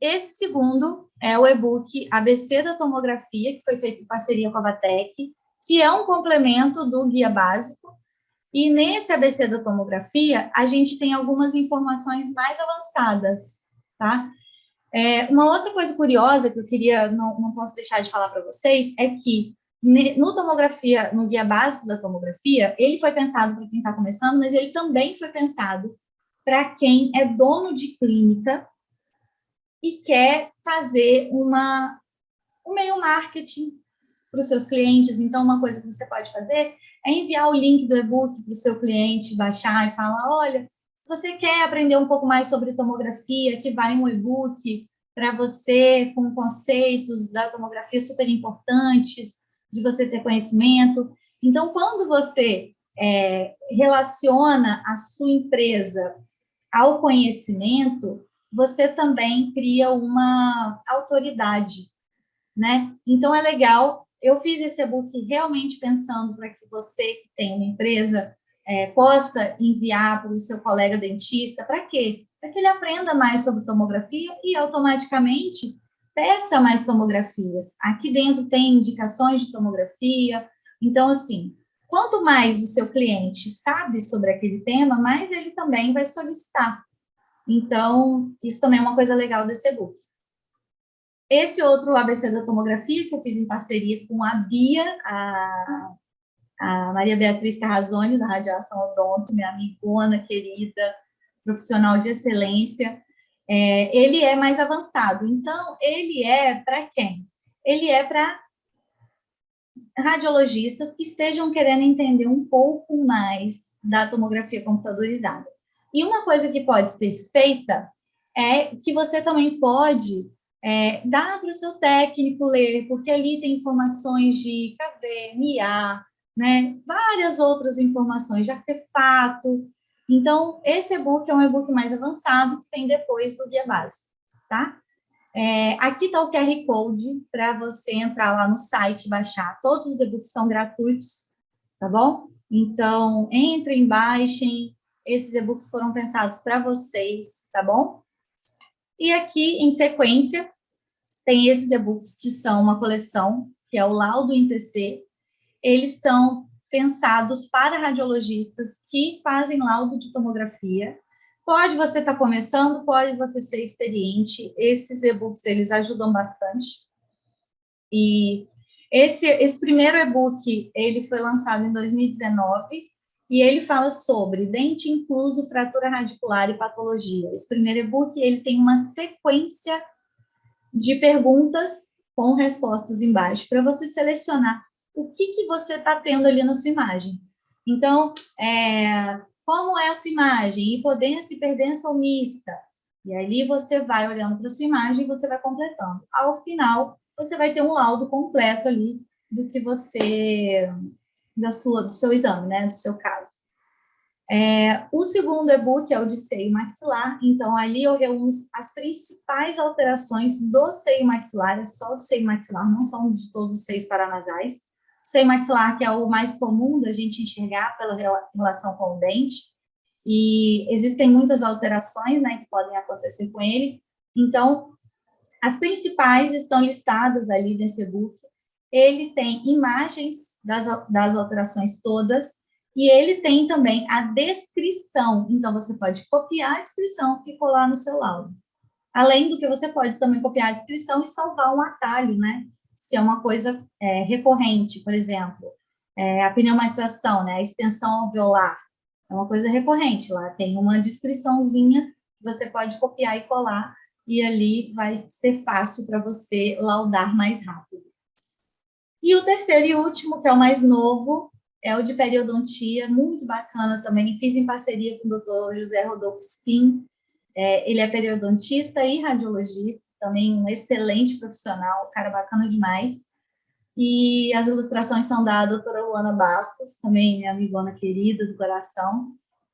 [SPEAKER 1] esse segundo é o e-book ABC da Tomografia, que foi feito em parceria com a Vatec, que é um complemento do guia básico. E nesse ABC da Tomografia, a gente tem algumas informações mais avançadas, tá? Uma outra coisa curiosa que eu queria, não posso deixar de falar para vocês, é que no guia básico da tomografia, ele foi pensado para quem está começando, mas ele também foi pensado para quem é dono de clínica e quer fazer um meio marketing para os seus clientes. Então, uma coisa que você pode fazer é enviar o link do e-book para o seu cliente baixar e falar, olha, se você quer aprender um pouco mais sobre tomografia, que vai um e-book para você com conceitos da tomografia super importantes, de você ter conhecimento. Então, quando você relaciona a sua empresa ao conhecimento, você também cria uma autoridade, né? Então, é legal. Eu fiz esse e-book realmente pensando para que você que tem uma empresa possa enviar para o seu colega dentista. Para quê? Para que ele aprenda mais sobre tomografia e automaticamente peça mais tomografias. Aqui dentro tem indicações de tomografia. Então, assim, quanto mais o seu cliente sabe sobre aquele tema, mais ele também vai solicitar. Então, isso também é uma coisa legal desse e-book. Esse outro ABC da tomografia, que eu fiz em parceria com a Bia, a Maria Beatriz Carrazone, da Radiação Odonto, minha amigona querida, profissional de excelência, ele é mais avançado. Então, ele é para quem? Ele é para radiologistas que estejam querendo entender um pouco mais da tomografia computadorizada. E uma coisa que pode ser feita é que você também pode dar para o seu técnico ler, porque ali tem informações de KV, MIA, né? Várias outras informações de artefato. Então, esse e-book é um e-book mais avançado que tem depois do guia básico, tá? Aqui está o QR Code para você entrar lá no site e baixar. Todos os e-books são gratuitos, tá bom? Então, entrem, baixem. Esses e-books foram pensados para vocês, tá bom? E aqui, em sequência, tem esses e-books que são uma coleção, que é o Laudo INTC. Eles são pensados para radiologistas que fazem laudo de tomografia. Pode você estar começando, pode você ser experiente. Esses e-books, eles ajudam bastante. E esse primeiro e-book, ele foi lançado em 2019, e ele fala sobre dente incluso, fratura radicular e patologia. Esse primeiro e-book, ele tem uma sequência de perguntas com respostas embaixo, para você selecionar o que você está tendo ali na sua imagem. Então, como é a sua imagem? Hipodência, hiperdensa ou mista? E ali você vai olhando para a sua imagem e você vai completando. Ao final, você vai ter um laudo completo ali do que você, do seu exame, né? Do seu caso. O segundo e-book é o de seio maxilar, então ali eu reúno as principais alterações do seio maxilar, é só do seio maxilar, não são de todos os seios paranasais. O seio maxilar, que é o mais comum da gente enxergar pela relação com o dente, e existem muitas alterações, né, que podem acontecer com ele. Então, as principais estão listadas ali nesse e-book. Ele tem imagens das alterações todas, e ele tem também a descrição. Então, você pode copiar a descrição e colar no seu laudo. Além do que você pode também copiar a descrição e salvar um atalho, né? Se é uma coisa recorrente, por exemplo, a pneumatização, né? A extensão alveolar, é uma coisa recorrente. Lá tem uma descriçãozinha que você pode copiar e colar, e ali vai ser fácil para você laudar mais rápido. E o terceiro e último, que é o mais novo, é o de periodontia, muito bacana também. Fiz em parceria com o Dr. José Rodolfo Spin. Ele é periodontista e radiologista, também um excelente profissional, cara bacana demais. E as ilustrações são da doutora Luana Bastos, também minha amigona querida do coração.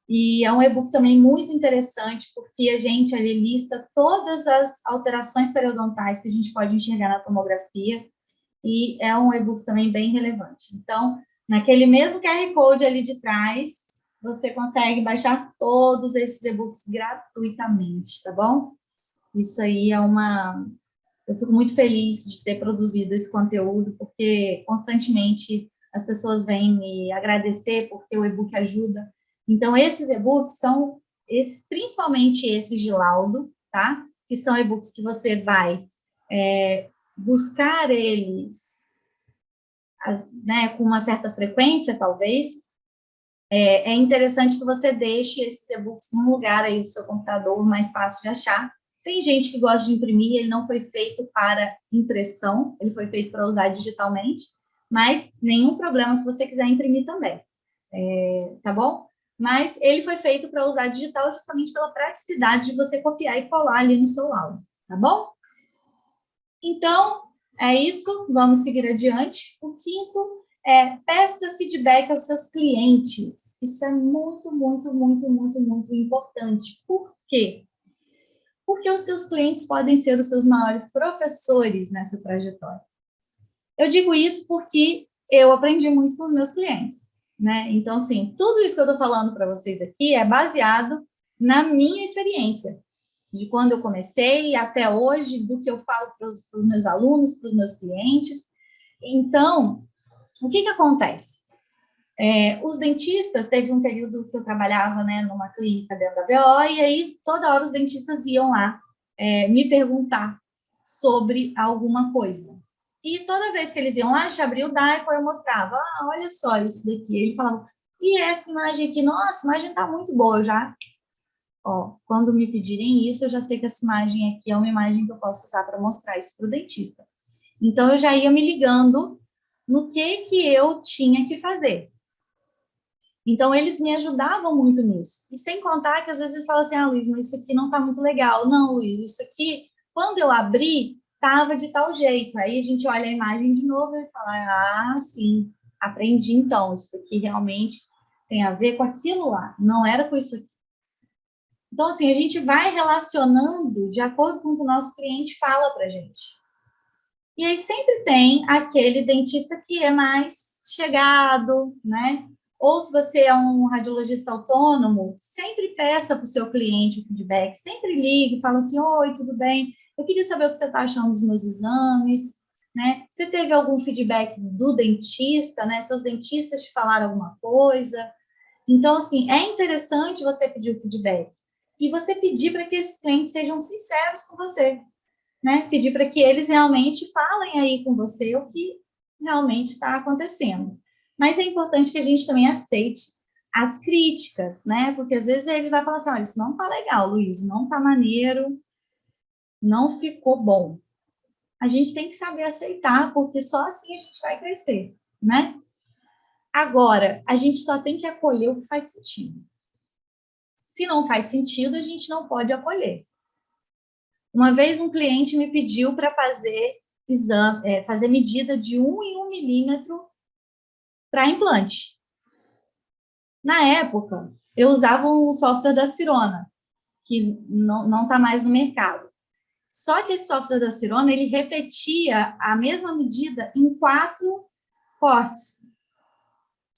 [SPEAKER 1] E é um e-book também muito interessante, porque a gente ali lista todas as alterações periodontais que a gente pode enxergar na tomografia, e é um e-book também bem relevante. Então, naquele mesmo QR Code ali de trás, você consegue baixar todos esses e-books gratuitamente, tá bom? Isso aí eu fico muito feliz de ter produzido esse conteúdo, porque constantemente as pessoas vêm me agradecer porque o e-book ajuda. Então, esses e-books são principalmente esses de laudo, tá? que são e-books que você vai buscar eles, né, com uma certa frequência, talvez, é interessante que você deixe esses e-books num lugar aí do seu computador mais fácil de achar. Tem gente que gosta de imprimir, ele não foi feito para impressão, ele foi feito para usar digitalmente, mas nenhum problema se você quiser imprimir também, tá bom? Mas ele foi feito para usar digital justamente pela praticidade de você copiar e colar ali no seu áudio, tá bom? Então, é isso, vamos seguir adiante. O quinto é peça feedback aos seus clientes. Isso é muito, muito, muito, muito, muito importante. Por quê? Porque os seus clientes podem ser os seus maiores professores nessa trajetória. Eu digo isso porque eu aprendi muito com os meus clientes, né? Então, assim, tudo isso que eu estou falando para vocês aqui é baseado na minha experiência, de quando eu comecei até hoje, do que eu falo para os meus alunos, para os meus clientes. Então, o que acontece? Os dentistas, teve um período que eu trabalhava, né, numa clínica dentro da BO, e aí toda hora os dentistas iam lá me perguntar sobre alguma coisa. E toda vez que eles iam lá, a gente abria o Daico, eu mostrava, olha só isso daqui. Ele falava, e essa imagem aqui? Nossa, a imagem está muito boa já. Ó, quando me pedirem isso, eu já sei que essa imagem aqui é uma imagem que eu posso usar para mostrar isso para o dentista. Então, eu já ia me ligando no que eu tinha que fazer. Então, eles me ajudavam muito nisso. E sem contar que, às vezes, eles falam assim, Luiz, mas isso aqui não está muito legal. Não, Luiz, isso aqui, quando eu abri, estava de tal jeito. Aí a gente olha a imagem de novo e fala, sim, aprendi então. Isso aqui realmente tem a ver com aquilo lá. Não era com isso aqui. Então, assim, a gente vai relacionando de acordo com o que o nosso cliente fala para a gente. E aí sempre tem aquele dentista que é mais chegado, né? Ou se você é um radiologista autônomo, sempre peça para o seu cliente o feedback, sempre ligue, fala assim, oi, tudo bem? Eu queria saber o que você está achando dos meus exames, né? Você teve algum feedback do dentista, né? Seus dentistas te falaram alguma coisa? Então, assim, é interessante você pedir o feedback e você pedir para que esses clientes sejam sinceros com você, né? Pedir para que eles realmente falem aí com você o que realmente está acontecendo. Mas é importante que a gente também aceite as críticas, né? Porque às vezes ele vai falar assim, olha, isso não tá legal, Luiz, não tá maneiro, não ficou bom. A gente tem que saber aceitar, porque só assim a gente vai crescer, né? Agora, a gente só tem que acolher o que faz sentido. Se não faz sentido, a gente não pode acolher. Uma vez um cliente me pediu para fazer exame, fazer medida de 1 em 1 milímetro para implante. Na época, eu usava um software da Cirona, que não está mais no mercado. Só que esse software da Cirona, ele repetia a mesma medida em 4 cortes.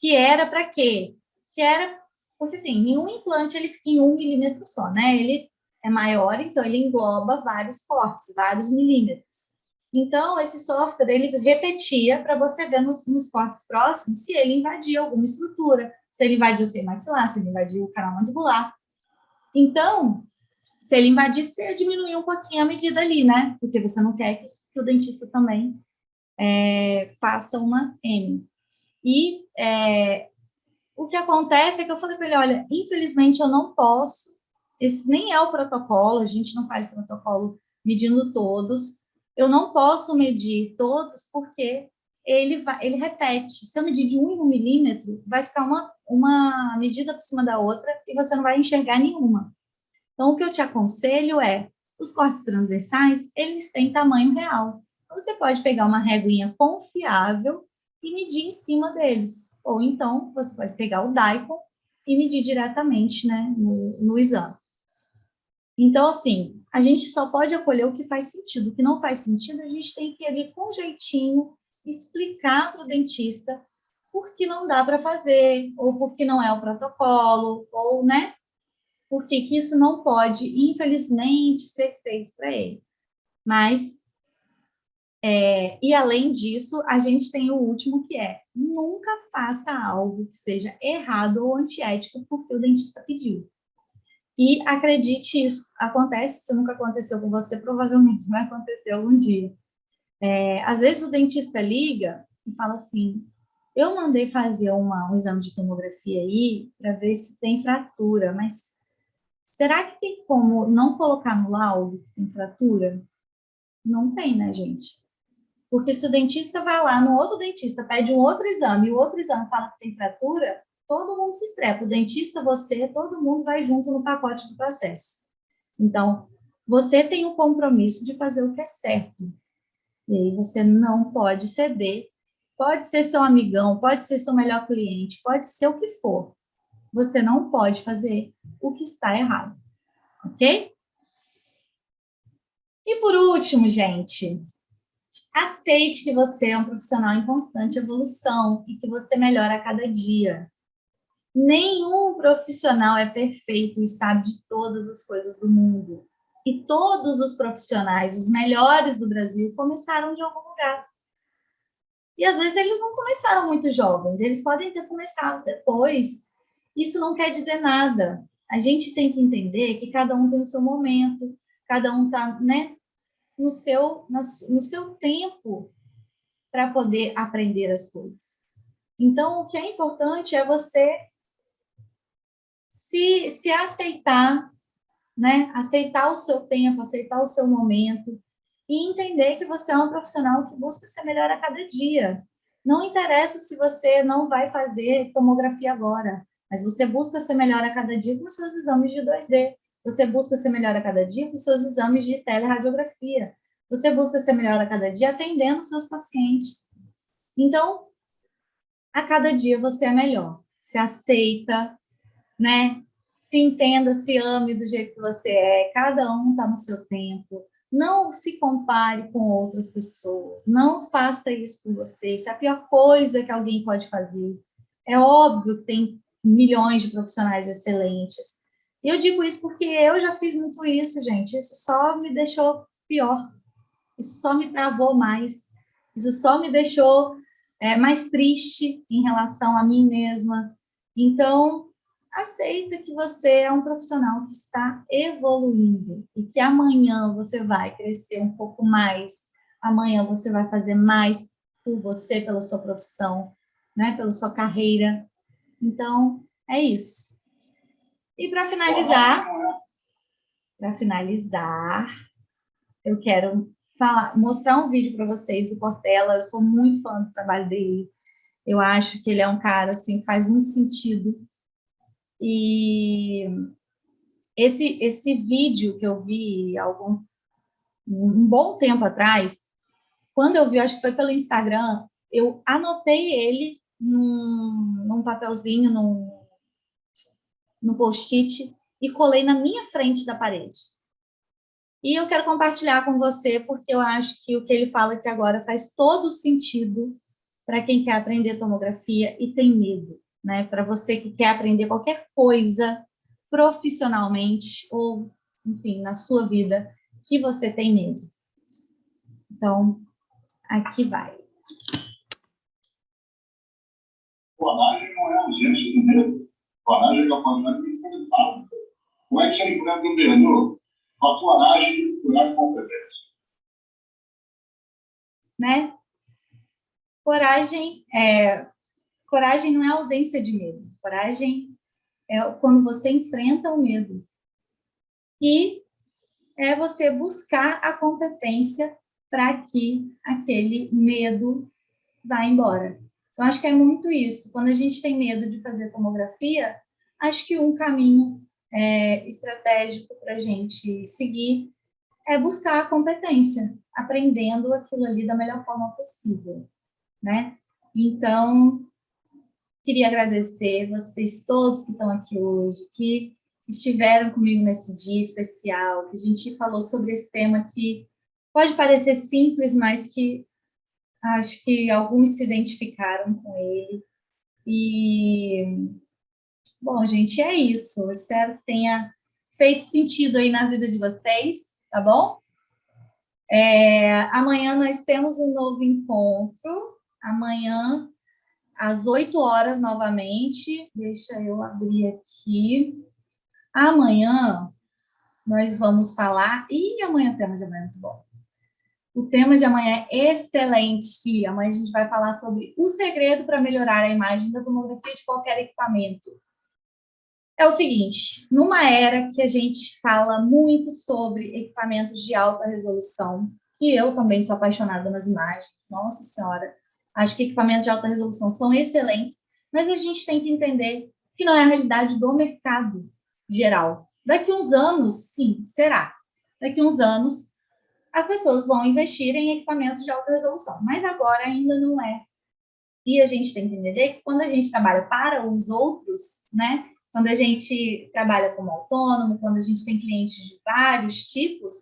[SPEAKER 1] Que era para quê? Que era, porque assim, nenhum implante ele fica em 1 milímetro só, né? Ele é maior, então ele engloba vários cortes, vários milímetros. Então, esse software, ele repetia para você ver nos cortes próximos se ele invadia alguma estrutura, se ele invadiu o seio maxilar, se ele invadiu o canal mandibular. Então, se ele invadisse, você ia diminuir um pouquinho a medida ali, né? Porque você não quer que o dentista também faça uma M. E o que acontece é que eu falei para ele, olha, infelizmente eu não posso, esse nem é o protocolo, a gente não faz protocolo medindo todos, eu não posso medir todos porque ele repete. Se eu medir de 1 em 1 milímetro, vai ficar uma medida por cima da outra e você não vai enxergar nenhuma. Então, o que eu te aconselho é, os cortes transversais, eles têm tamanho real. Então, você pode pegar uma reguinha confiável e medir em cima deles. Ou então, você pode pegar o Dicon e medir diretamente, né, no exame. Então, assim, a gente só pode acolher o que faz sentido. O que não faz sentido, a gente tem que ir ali com jeitinho, explicar para o dentista por que não dá para fazer, ou por que não é o protocolo, ou, né, por que isso não pode, infelizmente, ser feito para ele. Mas, e além disso, a gente tem o último que é, nunca faça algo que seja errado ou antiético porque o dentista pediu. E acredite, isso acontece, se nunca aconteceu com você, provavelmente vai acontecer algum dia. Às vezes o dentista liga e fala assim, eu mandei fazer um exame de tomografia aí para ver se tem fratura, mas será que tem como não colocar no laudo que tem fratura? Não tem, né, gente? Porque se o dentista vai lá no outro dentista, pede um outro exame, e o outro exame fala que tem fratura, todo mundo se estrepa. O dentista, você, todo mundo vai junto no pacote do processo. Então, você tem o compromisso de fazer o que é certo. E aí você não pode ceder. Pode ser seu amigão, pode ser seu melhor cliente, pode ser o que for. Você não pode fazer o que está errado, ok? E por último, gente, aceite que você é um profissional em constante evolução e que você melhora a cada dia. Nenhum profissional é perfeito e sabe de todas as coisas do mundo. E todos os profissionais, os melhores do Brasil, começaram de algum lugar. E às vezes eles não começaram muito jovens, eles podem ter começado depois. Isso não quer dizer nada. A gente tem que entender que cada um tem o seu momento, cada um está, né, no seu tempo para poder aprender as coisas. Então, o que é importante é você se aceitar, né? Aceitar o seu tempo, aceitar o seu momento e entender que você é um profissional que busca ser melhor a cada dia. Não interessa se você não vai fazer tomografia agora, mas você busca ser melhor a cada dia com os seus exames de 2D. Você busca ser melhor a cada dia com os seus exames de teleradiografia. Você busca ser melhor a cada dia atendendo os seus pacientes. Então, a cada dia você é melhor. Se aceita, né? Se entenda, se ame do jeito que você é. Cada um está no seu tempo. Não se compare com outras pessoas. Não faça isso com você. Isso é a pior coisa que alguém pode fazer. É óbvio que tem milhões de profissionais excelentes. E eu digo isso porque eu já fiz muito isso, gente. Isso só me deixou pior. Isso só me travou mais. Isso só me deixou mais triste em relação a mim mesma. Então, aceita que você é um profissional que está evoluindo e que amanhã você vai crescer um pouco mais. Amanhã você vai fazer mais por você, pela sua profissão, né, pela sua carreira. Então, é isso. E para finalizar, eu quero mostrar um vídeo para vocês do Cortella. Eu sou muito fã do trabalho dele. Eu acho que ele é um cara assim, que faz muito sentido. E esse vídeo que eu vi um bom tempo atrás, quando eu vi, acho que foi pelo Instagram, eu anotei ele num papelzinho, no post-it, e colei na minha frente da parede. E eu quero compartilhar com você, porque eu acho que o que ele fala aqui agora faz todo sentido para quem quer aprender tomografia e tem medo, né? Para você que quer aprender qualquer coisa profissionalmente ou, enfim, na sua vida, que você tem medo. Então, aqui vai.
[SPEAKER 2] Coragem não é ausência de medo. Coragem é capacidade de enfrentar. Como é que você enfrenta o medo? Com a coragem de procurar a competência.
[SPEAKER 1] Né? Coragem não é ausência de medo. Coragem é quando você enfrenta o medo. E é você buscar a competência para que aquele medo vá embora. Então, acho que é muito isso. Quando a gente tem medo de fazer tomografia, acho que um caminho estratégico para a gente seguir é buscar a competência, aprendendo aquilo ali da melhor forma possível, né? Então, queria agradecer vocês todos que estão aqui hoje, que estiveram comigo nesse dia especial, que a gente falou sobre esse tema que pode parecer simples, mas que acho que alguns se identificaram com ele. E, bom, gente, é isso. Eu espero que tenha feito sentido aí na vida de vocês, tá bom? Amanhã nós temos um novo encontro. Amanhã, às 8 horas, novamente. Deixa eu abrir aqui. Amanhã nós vamos falar... amanhã o tema de amanhã é muito bom. O tema de amanhã é excelente. Amanhã a gente vai falar sobre o segredo para melhorar a imagem da tomografia de qualquer equipamento. É o seguinte, numa era que a gente fala muito sobre equipamentos de alta resolução, e eu também sou apaixonada nas imagens, nossa senhora, acho que equipamentos de alta resolução são excelentes, mas a gente tem que entender que não é a realidade do mercado geral. Daqui uns anos, sim, será. Daqui uns anos, as pessoas vão investir em equipamentos de alta resolução, mas agora ainda não é. E a gente tem que entender que quando a gente trabalha para os outros, né? Quando a gente trabalha como autônomo, quando a gente tem clientes de vários tipos,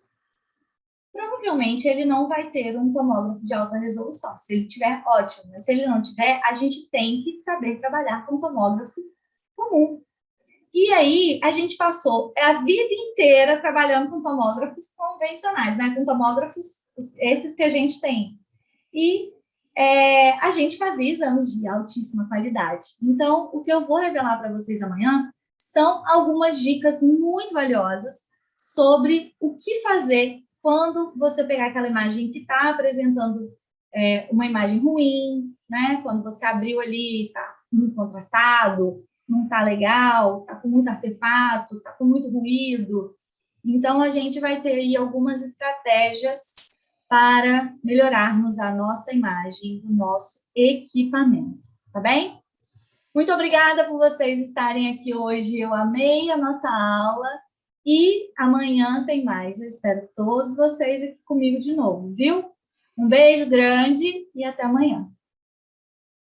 [SPEAKER 1] provavelmente ele não vai ter um tomógrafo de alta resolução. Se ele tiver, ótimo. Mas se ele não tiver, a gente tem que saber trabalhar com tomógrafo comum. E aí, a gente passou a vida inteira trabalhando com tomógrafos convencionais, né? Com tomógrafos, esses que a gente tem. E a gente fazia exames de altíssima qualidade. Então, o que eu vou revelar para vocês amanhã são algumas dicas muito valiosas sobre o que fazer quando você pegar aquela imagem que está apresentando uma imagem ruim, né? Quando você abriu ali, está muito contrastado, não está legal, está com muito artefato, está com muito ruído. Então, a gente vai ter aí algumas estratégias para melhorarmos a nossa imagem do nosso equipamento, tá bem? Muito obrigada por vocês estarem aqui hoje, eu amei a nossa aula e amanhã tem mais. Eu espero todos vocês aqui comigo de novo, viu? Um beijo grande e até amanhã.